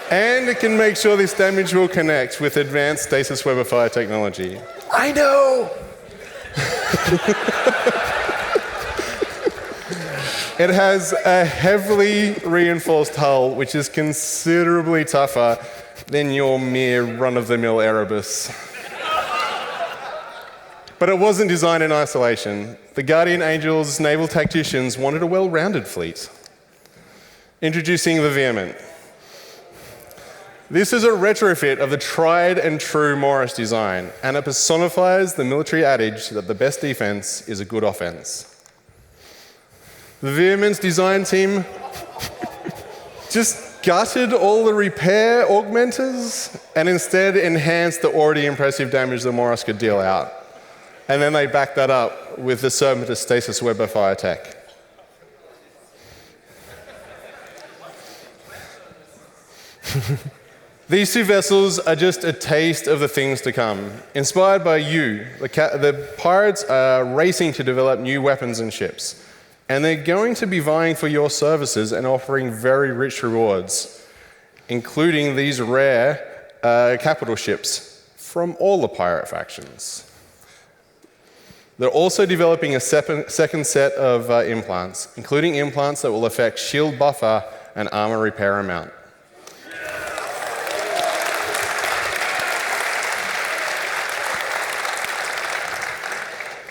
S7: And it can make sure this damage will connect with advanced stasis webifier technology.
S6: I know!
S7: It has a heavily reinforced hull, which is considerably tougher than your mere run-of-the-mill Erebus. But it wasn't designed in isolation. The Guardian Angels naval tacticians wanted a well-rounded fleet. Introducing the Vehement. This is a retrofit of the tried and true Morris design, and it personifies the military adage that the best defense is a good offense. The Vehement's design team just gutted all the repair augmenters and instead enhanced the already impressive damage the Morris could deal out. And then they backed that up with the Serpent stasis webifier tech. These two vessels are just a taste of the things to come. Inspired by you, the pirates are racing to develop new weapons and ships. And they're going to be vying for your services and offering very rich rewards, including these rare capital ships from all the pirate factions. They're also developing a second set of implants, including implants that will affect shield buffer and armor repair amount.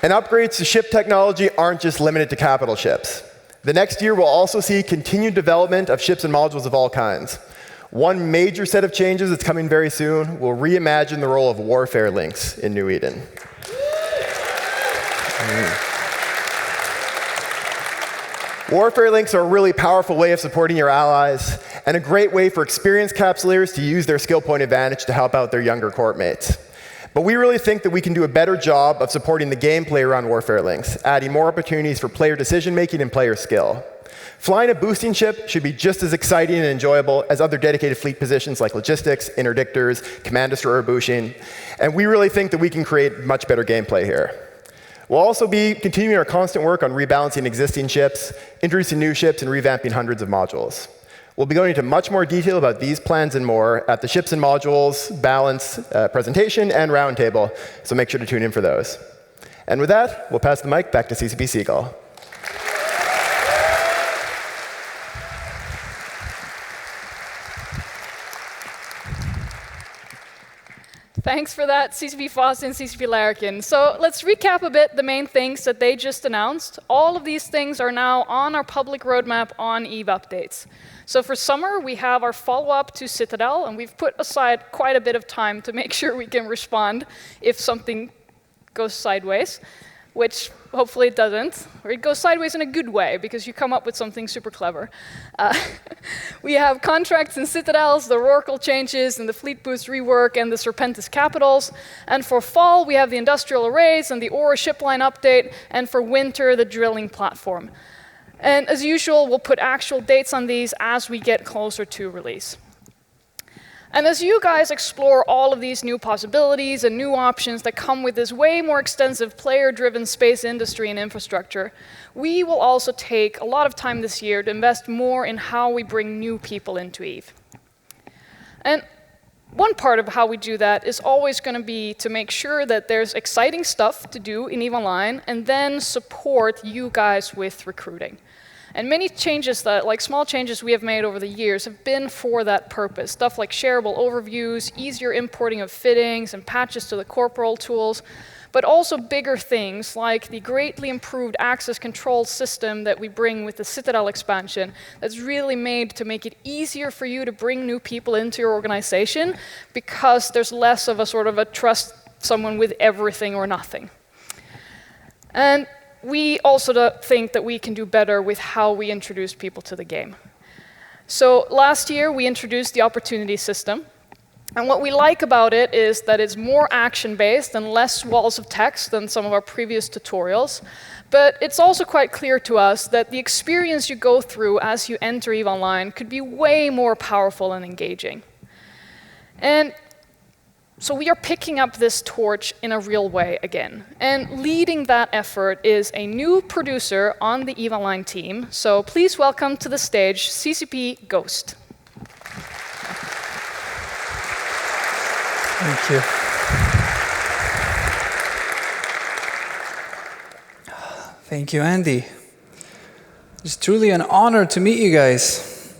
S6: And upgrades to ship technology aren't just limited to capital ships. The next year will also see continued development of ships and modules of all kinds. One major set of changes that's coming very soon will reimagine the role of warfare links in New Eden. Warfare links are a really powerful way of supporting your allies, and a great way for experienced Capsuleers to use their skill point advantage to help out their younger corp mates. But we really think that we can do a better job of supporting the gameplay around Warfare links, adding more opportunities for player decision-making and player skill. Flying a boosting ship should be just as exciting and enjoyable as other dedicated fleet positions like logistics, interdictors, command destroyer boosting, and we really think that we can create much better gameplay here. We'll also be continuing our constant work on rebalancing existing ships, introducing new ships, and revamping hundreds of modules. We'll be going into much more detail about these plans and more at the Ships and Modules Balance presentation and roundtable, so make sure to tune in for those. And with that, we'll pass the mic back to CCP Seagull.
S2: Thanks for that, CCP Foss and CCP Larkin. So let's recap a bit the main things that they just announced. All of these things are now on our public roadmap on EVE updates. So for summer, we have our follow-up to Citadel, and we've put aside quite a bit of time to make sure we can respond if something goes sideways, which hopefully it doesn't, or it goes sideways in a good way, because you come up with something super clever. We have contracts and Citadels, the Rework changes, and the Fleet Boost rework, and the Serpent capitals. And for fall, we have the industrial arrays and the Aura shipline update, and for winter, the drilling platform. And as usual, we'll put actual dates on these as we get closer to release. And as you guys explore all of these new possibilities and new options that come with this way more extensive player-driven space industry and infrastructure, we will also take a lot of time this year to invest more in how we bring new people into EVE. And one part of how we do that is always going to be to make sure that there's exciting stuff to do in EVE Online, and then support you guys with recruiting. And many changes that, like small changes we have made over the years, have been for that purpose. Stuff like shareable overviews, easier importing of fittings, and patches to the corporal tools, but also bigger things like the greatly improved access control system that we bring with the Citadel expansion that's really made to make it easier for you to bring new people into your organization, because there's less of a sort of a trust someone with everything or nothing. And we also think that we can do better with how we introduce people to the game. So last year, we introduced the opportunity system. And what we like about it is that it's more action-based and less walls of text than some of our previous tutorials. But it's also quite clear to us that the experience you go through as you enter EVE Online could be way more powerful and engaging. And so we are picking up this torch in a real way again. And leading that effort is a new producer on the EVE Online team. So please welcome to the stage CCP Ghost.
S10: Thank you. Thank you, Andy. It's truly an honor to meet you guys.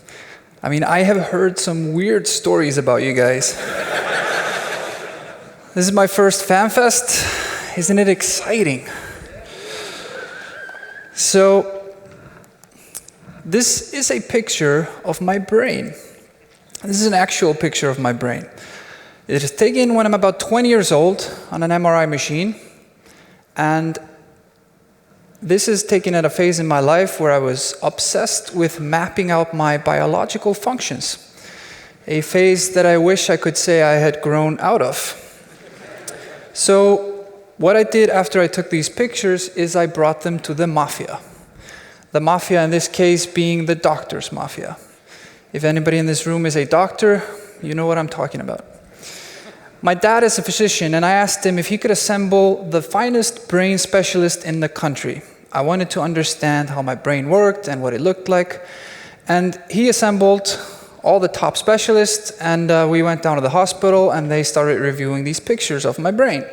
S10: I mean, I have heard some weird stories about you guys. This is my first Fanfest. Isn't it exciting? So, this is a picture of my brain. This is an actual picture of my brain. It is taken when I'm about 20 years old on an MRI machine. And this is taken at a phase in my life where I was obsessed with mapping out my biological functions. A phase that I wish I could say I had grown out of. So what I did after I took these pictures is I brought them to the mafia. The mafia in this case being the doctor's mafia. If anybody in this room is a doctor, you know what I'm talking about. My dad is a physician, and I asked him if he could assemble the finest brain specialist in the country. I wanted to understand how my brain worked and what it looked like. And he assembled all the top specialists, and we went down to the hospital, and they started reviewing these pictures of my brain.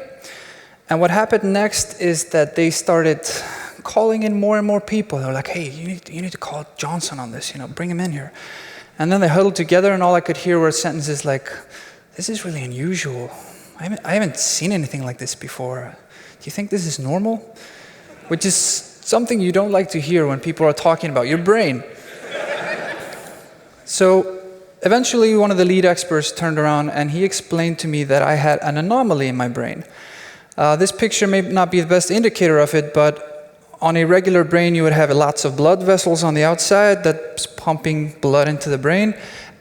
S10: And what happened next is that they started calling in more and more people. They were like, hey, you need to call Johnson on this, bring him in here. And then they huddled together, and all I could hear were sentences like, this is really unusual. I haven't seen anything like this before. Do you think this is normal? Which is something you don't like to hear when people are talking about your brain. So eventually, one of the lead experts turned around and he explained to me that I had an anomaly in my brain. This picture may not be the best indicator of it, but on a regular brain, you would have lots of blood vessels on the outside that's pumping blood into the brain.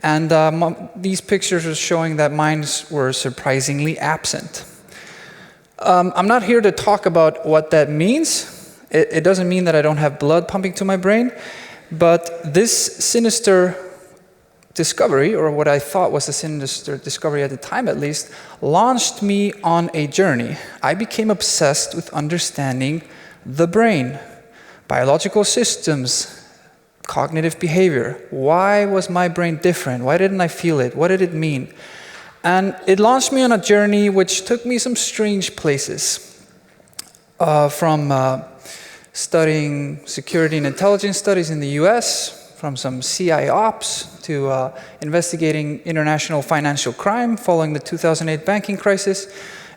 S10: And these pictures are showing that mine were surprisingly absent. I'm not here to talk about what that means. It doesn't mean that I don't have blood pumping to my brain, but this sinister discovery, or what I thought was a sinister discovery at the time at least, launched me on a journey. I became obsessed with understanding the brain, biological systems, cognitive behavior. Why was my brain different? Why didn't I feel it? What did it mean? And it launched me on a journey which took me some strange places. From studying security and intelligence studies in the US, from some CIA ops to investigating international financial crime following the 2008 banking crisis,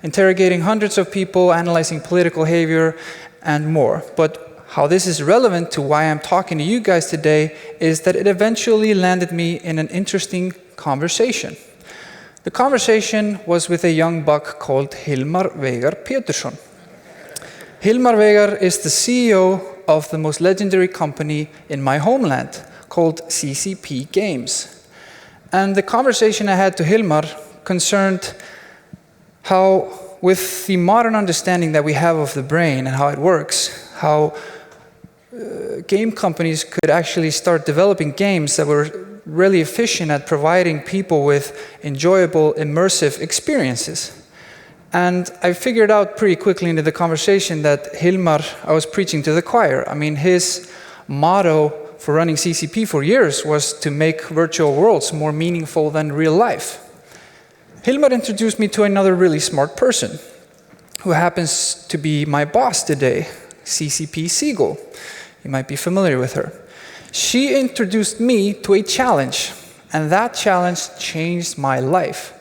S10: interrogating hundreds of people, analyzing political behavior, and more. But how this is relevant to why I'm talking to you guys today is that it eventually landed me in an interesting conversation. The conversation was with a young buck called Hilmar Veigar Petersson. Hilmar Veigar is the CEO of the most legendary company in my homeland, called CCP Games. And the conversation I had to Hilmar concerned how, with the modern understanding that we have of the brain and how it works, how game companies could actually start developing games that were really efficient at providing people with enjoyable, immersive experiences. And I figured out pretty quickly into the conversation that Hilmar, I was preaching to the choir. I mean, his motto for running CCP for years was to make virtual worlds more meaningful than real life. Hilmar introduced me to another really smart person who happens to be my boss today, CCP Seagull. You might be familiar with her. She introduced me to a challenge, and that challenge changed my life.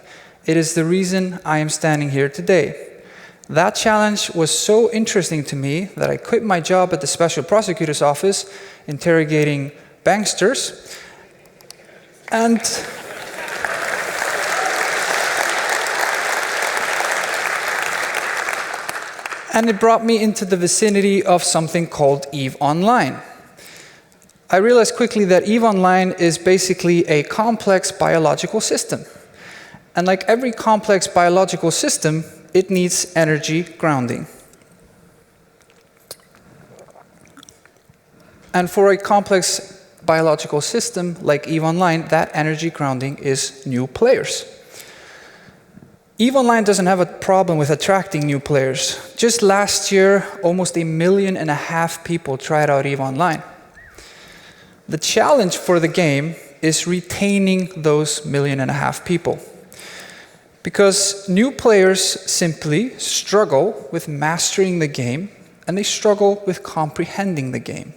S10: It is the reason I am standing here today. That challenge was so interesting to me that I quit my job at the Special Prosecutor's Office interrogating banksters, and it brought me into the vicinity of something called EVE Online. I realized quickly that EVE Online is basically a complex biological system. And like every complex biological system, it needs energy grounding. And for a complex biological system like EVE Online, that energy grounding is new players. EVE Online doesn't have a problem with attracting new players. Just last year, almost 1.5 million people tried out EVE Online. The challenge for the game is retaining those 1.5 million people. Because new players simply struggle with mastering the game, and they struggle with comprehending the game.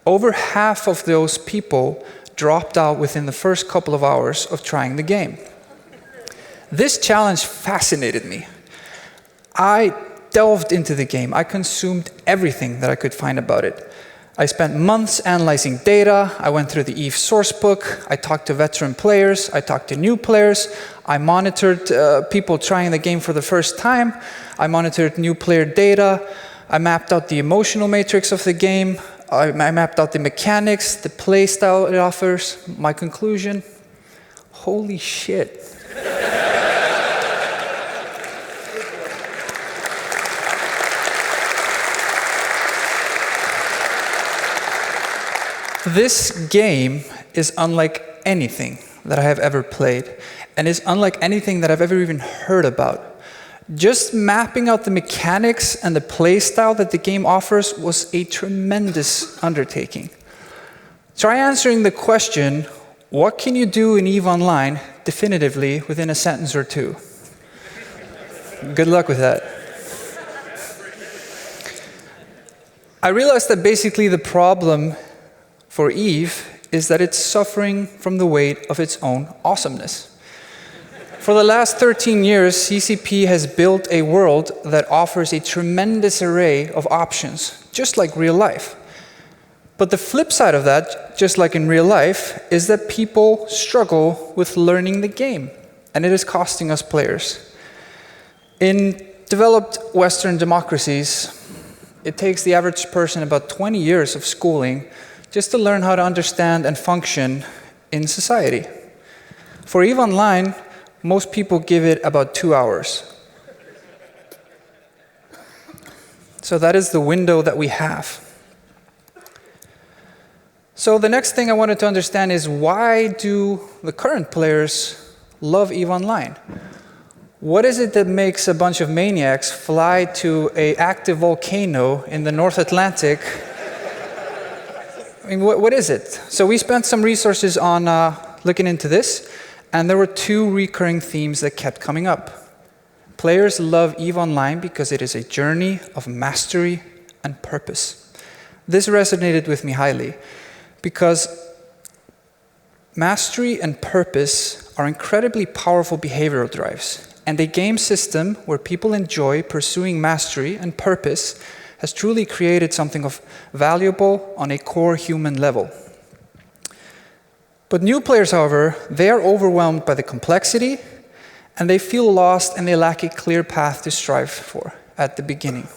S10: Over half of those people dropped out within the first couple of hours of trying the game. This challenge fascinated me. I delved into the game. I consumed everything that I could find about it. I spent months analyzing data. I went through the EVE sourcebook. I talked to veteran players. I talked to new players. I monitored people trying the game for the first time. I monitored new player data. I mapped out the emotional matrix of the game. I mapped out the mechanics, the play style it offers. My conclusion, holy shit. This game is unlike anything that I have ever played, and is unlike anything that I've ever even heard about. Just mapping out the mechanics and the play style that the game offers was a tremendous undertaking. Try answering the question, what can you do in EVE Online definitively within a sentence or two? Good luck with that. I realized that basically the problem for EVE is that it's suffering from the weight of its own awesomeness. For the last 13 years, CCP has built a world that offers a tremendous array of options, just like real life. But the flip side of that, just like in real life, is that people struggle with learning the game, and it is costing us players. In developed Western democracies, it takes the average person about 20 years of schooling just to learn how to understand and function in society. For EVE Online, most people give it about 2 hours. So that is the window that we have. So the next thing I wanted to understand is, why do the current players love EVE Online? What is it that makes a bunch of maniacs fly to an active volcano in the North Atlantic? I mean, what is it? So we spent some resources on looking into this, and there were 2 recurring themes that kept coming up. Players love EVE Online because it is a journey of mastery and purpose. This resonated with me highly, because mastery and purpose are incredibly powerful behavioral drives. And a game system where people enjoy pursuing mastery and purpose has truly created something of valuable on a core human level. But new players, however, they are overwhelmed by the complexity, and they feel lost, and they lack a clear path to strive for at the beginning.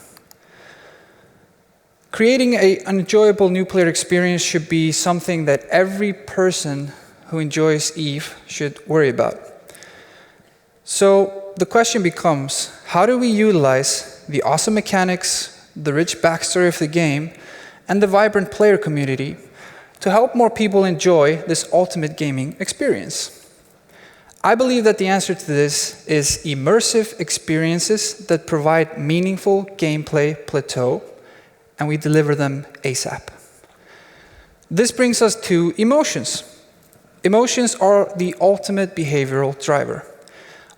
S10: Creating an enjoyable new player experience should be something that every person who enjoys EVE should worry about. So the question becomes, how do we utilize the awesome mechanics, the rich backstory of the game, and the vibrant player community to help more people enjoy this ultimate gaming experience? I believe that the answer to this is immersive experiences that provide meaningful gameplay plateau, and we deliver them ASAP. This brings us to emotions. Emotions are the ultimate behavioral driver.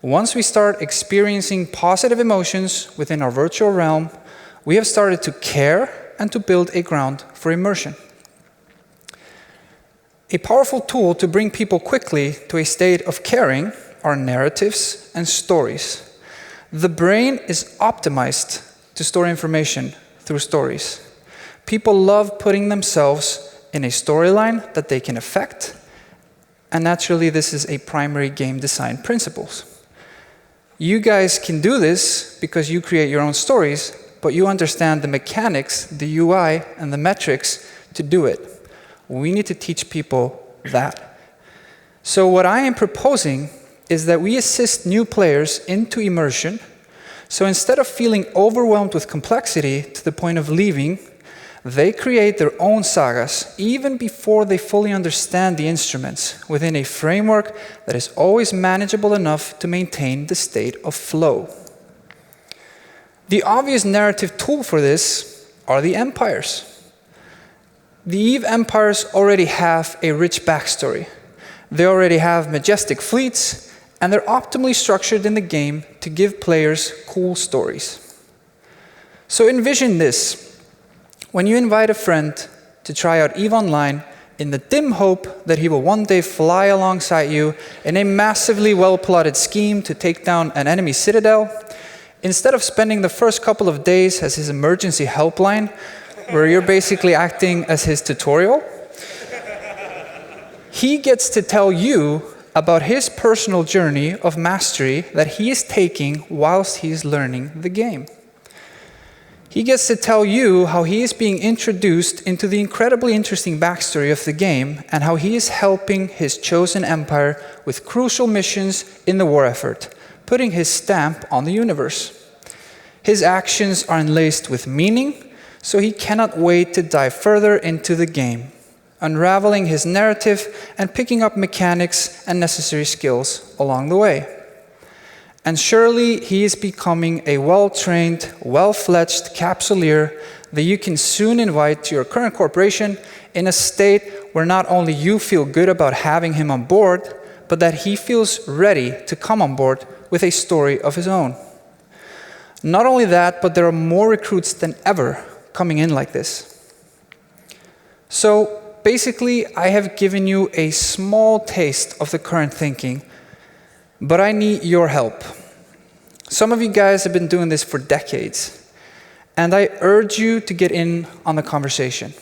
S10: Once we start experiencing positive emotions within our virtual realm, we have started to care and to build a ground for immersion. A powerful tool to bring people quickly to a state of caring are narratives and stories. The brain is optimized to store information through stories. People love putting themselves in a storyline that they can affect, and naturally this is a primary game design principles. You guys can do this because you create your own stories, but you understand the mechanics, the UI, and the metrics to do it. We need to teach people that. So what I am proposing is that we assist new players into immersion. So instead of feeling overwhelmed with complexity to the point of leaving, they create their own sagas even before they fully understand the instruments within a framework that is always manageable enough to maintain the state of flow. The obvious narrative tool for this are the empires. The EVE empires already have a rich backstory. They already have majestic fleets, and they're optimally structured in the game to give players cool stories. So envision this. When you invite a friend to try out EVE Online in the dim hope that he will one day fly alongside you in a massively well-plotted scheme to take down an enemy citadel, instead of spending the first couple of days as his emergency helpline, where you're basically acting as his tutorial, he gets to tell you about his personal journey of mastery that he is taking whilst he's learning the game. He gets to tell you how he is being introduced into the incredibly interesting backstory of the game and how he is helping his chosen empire with crucial missions in the war effort, putting his stamp on the universe. His actions are enlaced with meaning, so he cannot wait to dive further into the game, unraveling his narrative and picking up mechanics and necessary skills along the way. And surely he is becoming a well-trained, well-fledged Capsuleer that you can soon invite to your current corporation in a state where not only you feel good about having him on board, but that he feels ready to come on board with a story of his own. Not only that, but there are more recruits than ever coming in like this. So basically, I have given you a small taste of the current thinking, but I need your help. Some of you guys have been doing this for decades, and I urge you to get in on the conversation.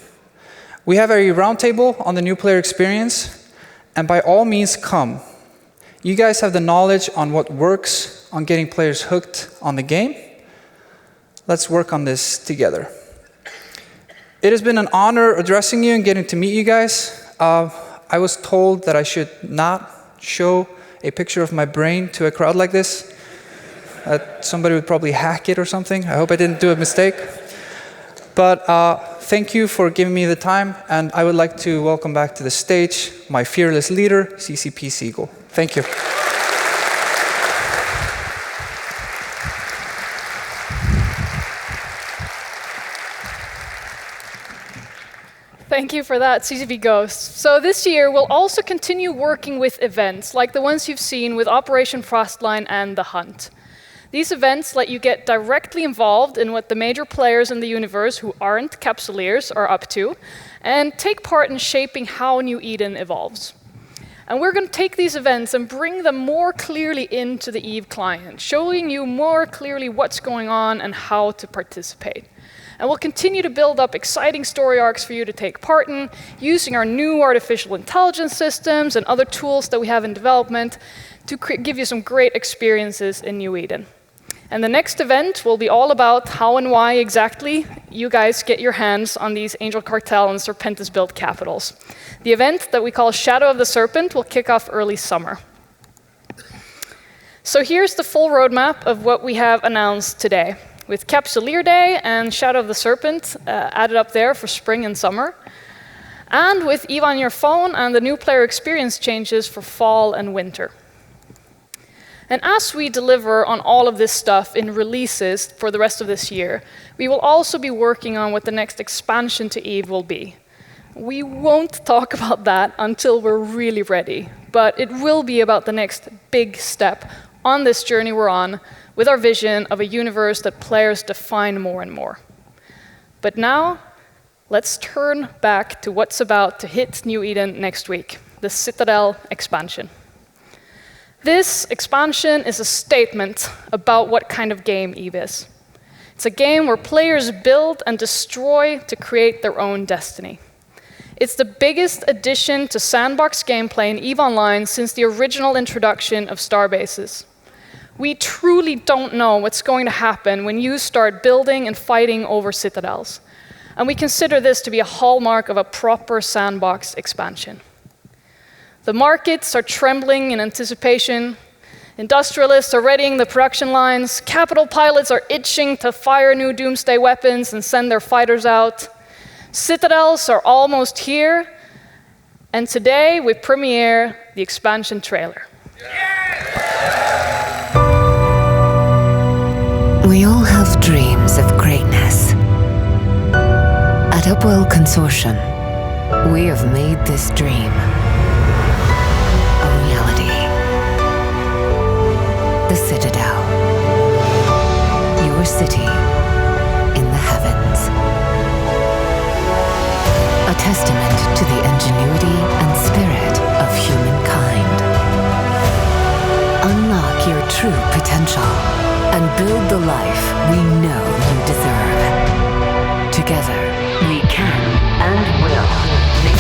S10: We have a roundtable on the new player experience, and by all means come. You guys have the knowledge on what works on getting players hooked on the game, Let's work on this together. It has been an honor addressing you and getting to meet you guys. I was told that I should not show a picture of my brain to a crowd like this. Somebody would probably hack it or something. I hope I didn't do a mistake. But thank you for giving me the time, and I would like to welcome back to the stage my fearless leader, CCP Seagull. Thank you.
S2: Thank you for that, CCP Ghost. So this year, we'll also continue working with events, like the ones you've seen with Operation Frostline and The Hunt. These events let you get directly involved in what the major players in the universe who aren't Capsuleers are up to, and take part in shaping how New Eden evolves. And we're going to take these events and bring them more clearly into the EVE client, showing you more clearly what's going on and how to participate. And we'll continue to build up exciting story arcs for you to take part in, using our new artificial intelligence systems and other tools that we have in development to give you some great experiences in New Eden. And the next event will be all about how and why exactly you guys get your hands on these Angel Cartel and Serpentis built capitals. The event that we call Shadow of the Serpent will kick off early summer. So here's the full roadmap of what we have announced today, with Capsuleer Day and Shadow of the Serpent added up there for spring and summer, and with EVE on your phone and the new player experience changes for fall and winter. And as we deliver on all of this stuff in releases for the rest of this year, we will also be working on what the next expansion to EVE will be. We won't talk about that until we're really ready, but it will be about the next big step on this journey we're on, with our vision of a universe that players define more and more. But now, let's turn back to what's about to hit New Eden next week, the Citadel expansion. This expansion is a statement about what kind of game EVE is. It's a game where players build and destroy to create their own destiny. It's the biggest addition to sandbox gameplay in EVE Online since the original introduction of Starbases. We truly don't know what's going to happen when you start building and fighting over citadels. And we consider this to be a hallmark of a proper sandbox expansion. The markets are trembling in anticipation. Industrialists are readying the production lines. Capital pilots are itching to fire new doomsday weapons and send their fighters out. Citadels are almost here. And today we premiere the expansion trailer.
S11: We all have dreams of greatness. At Upwell Consortium, we have made this dream a reality. The Citadel, your city in the heavens. A testament to the ingenuity and spirit of humankind. Unlock your true potential and build the life we know you deserve. Together, we can and will make.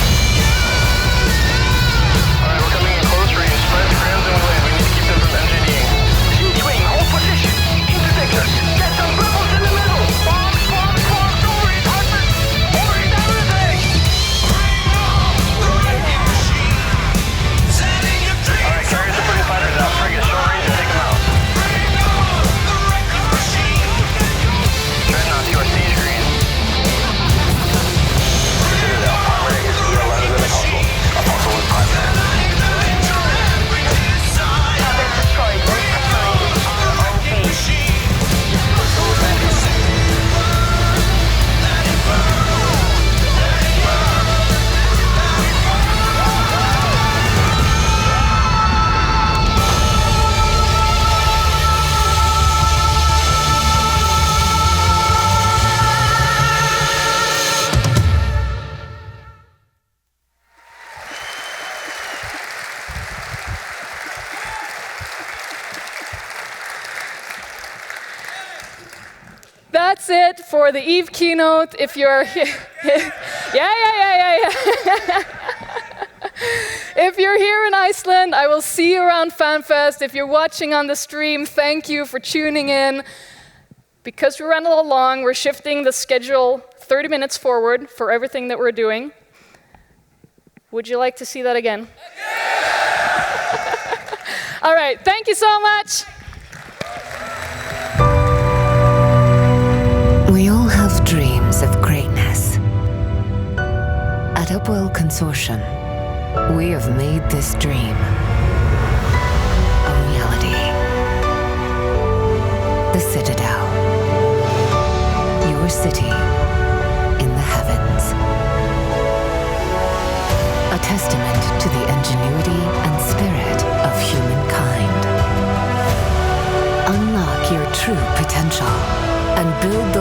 S12: Alright, we're coming in close range. Spread the grounds and away. We need to keep them from MGDing. Swing, hold position. Interdictor. Get some rebels in the middle. Bomb, story, Harper. Over down the thing. Alright, carriers are putting fighters out. Frigates, short range and take them out. Dreadnoughts, you are siege green. Citadel, primary is ELN in the console. Apostle is primary.
S13: Target destroyed. ROP.
S2: That's it for the EVE keynote. If you're here, yeah. If you're here in Iceland, I will see you around Fanfest. If you're watching on the stream, thank you for tuning in. Because we ran a little long, we're shifting the schedule 30 minutes forward for everything that we're doing. Would you like to see that again? All right, thank you so much.
S11: We all have dreams of greatness. At Upwell Consortium, we have made this dream a reality. The Citadel, your city in the heavens. A testament to the ingenuity and spirit of humankind. Unlock your true potential and build the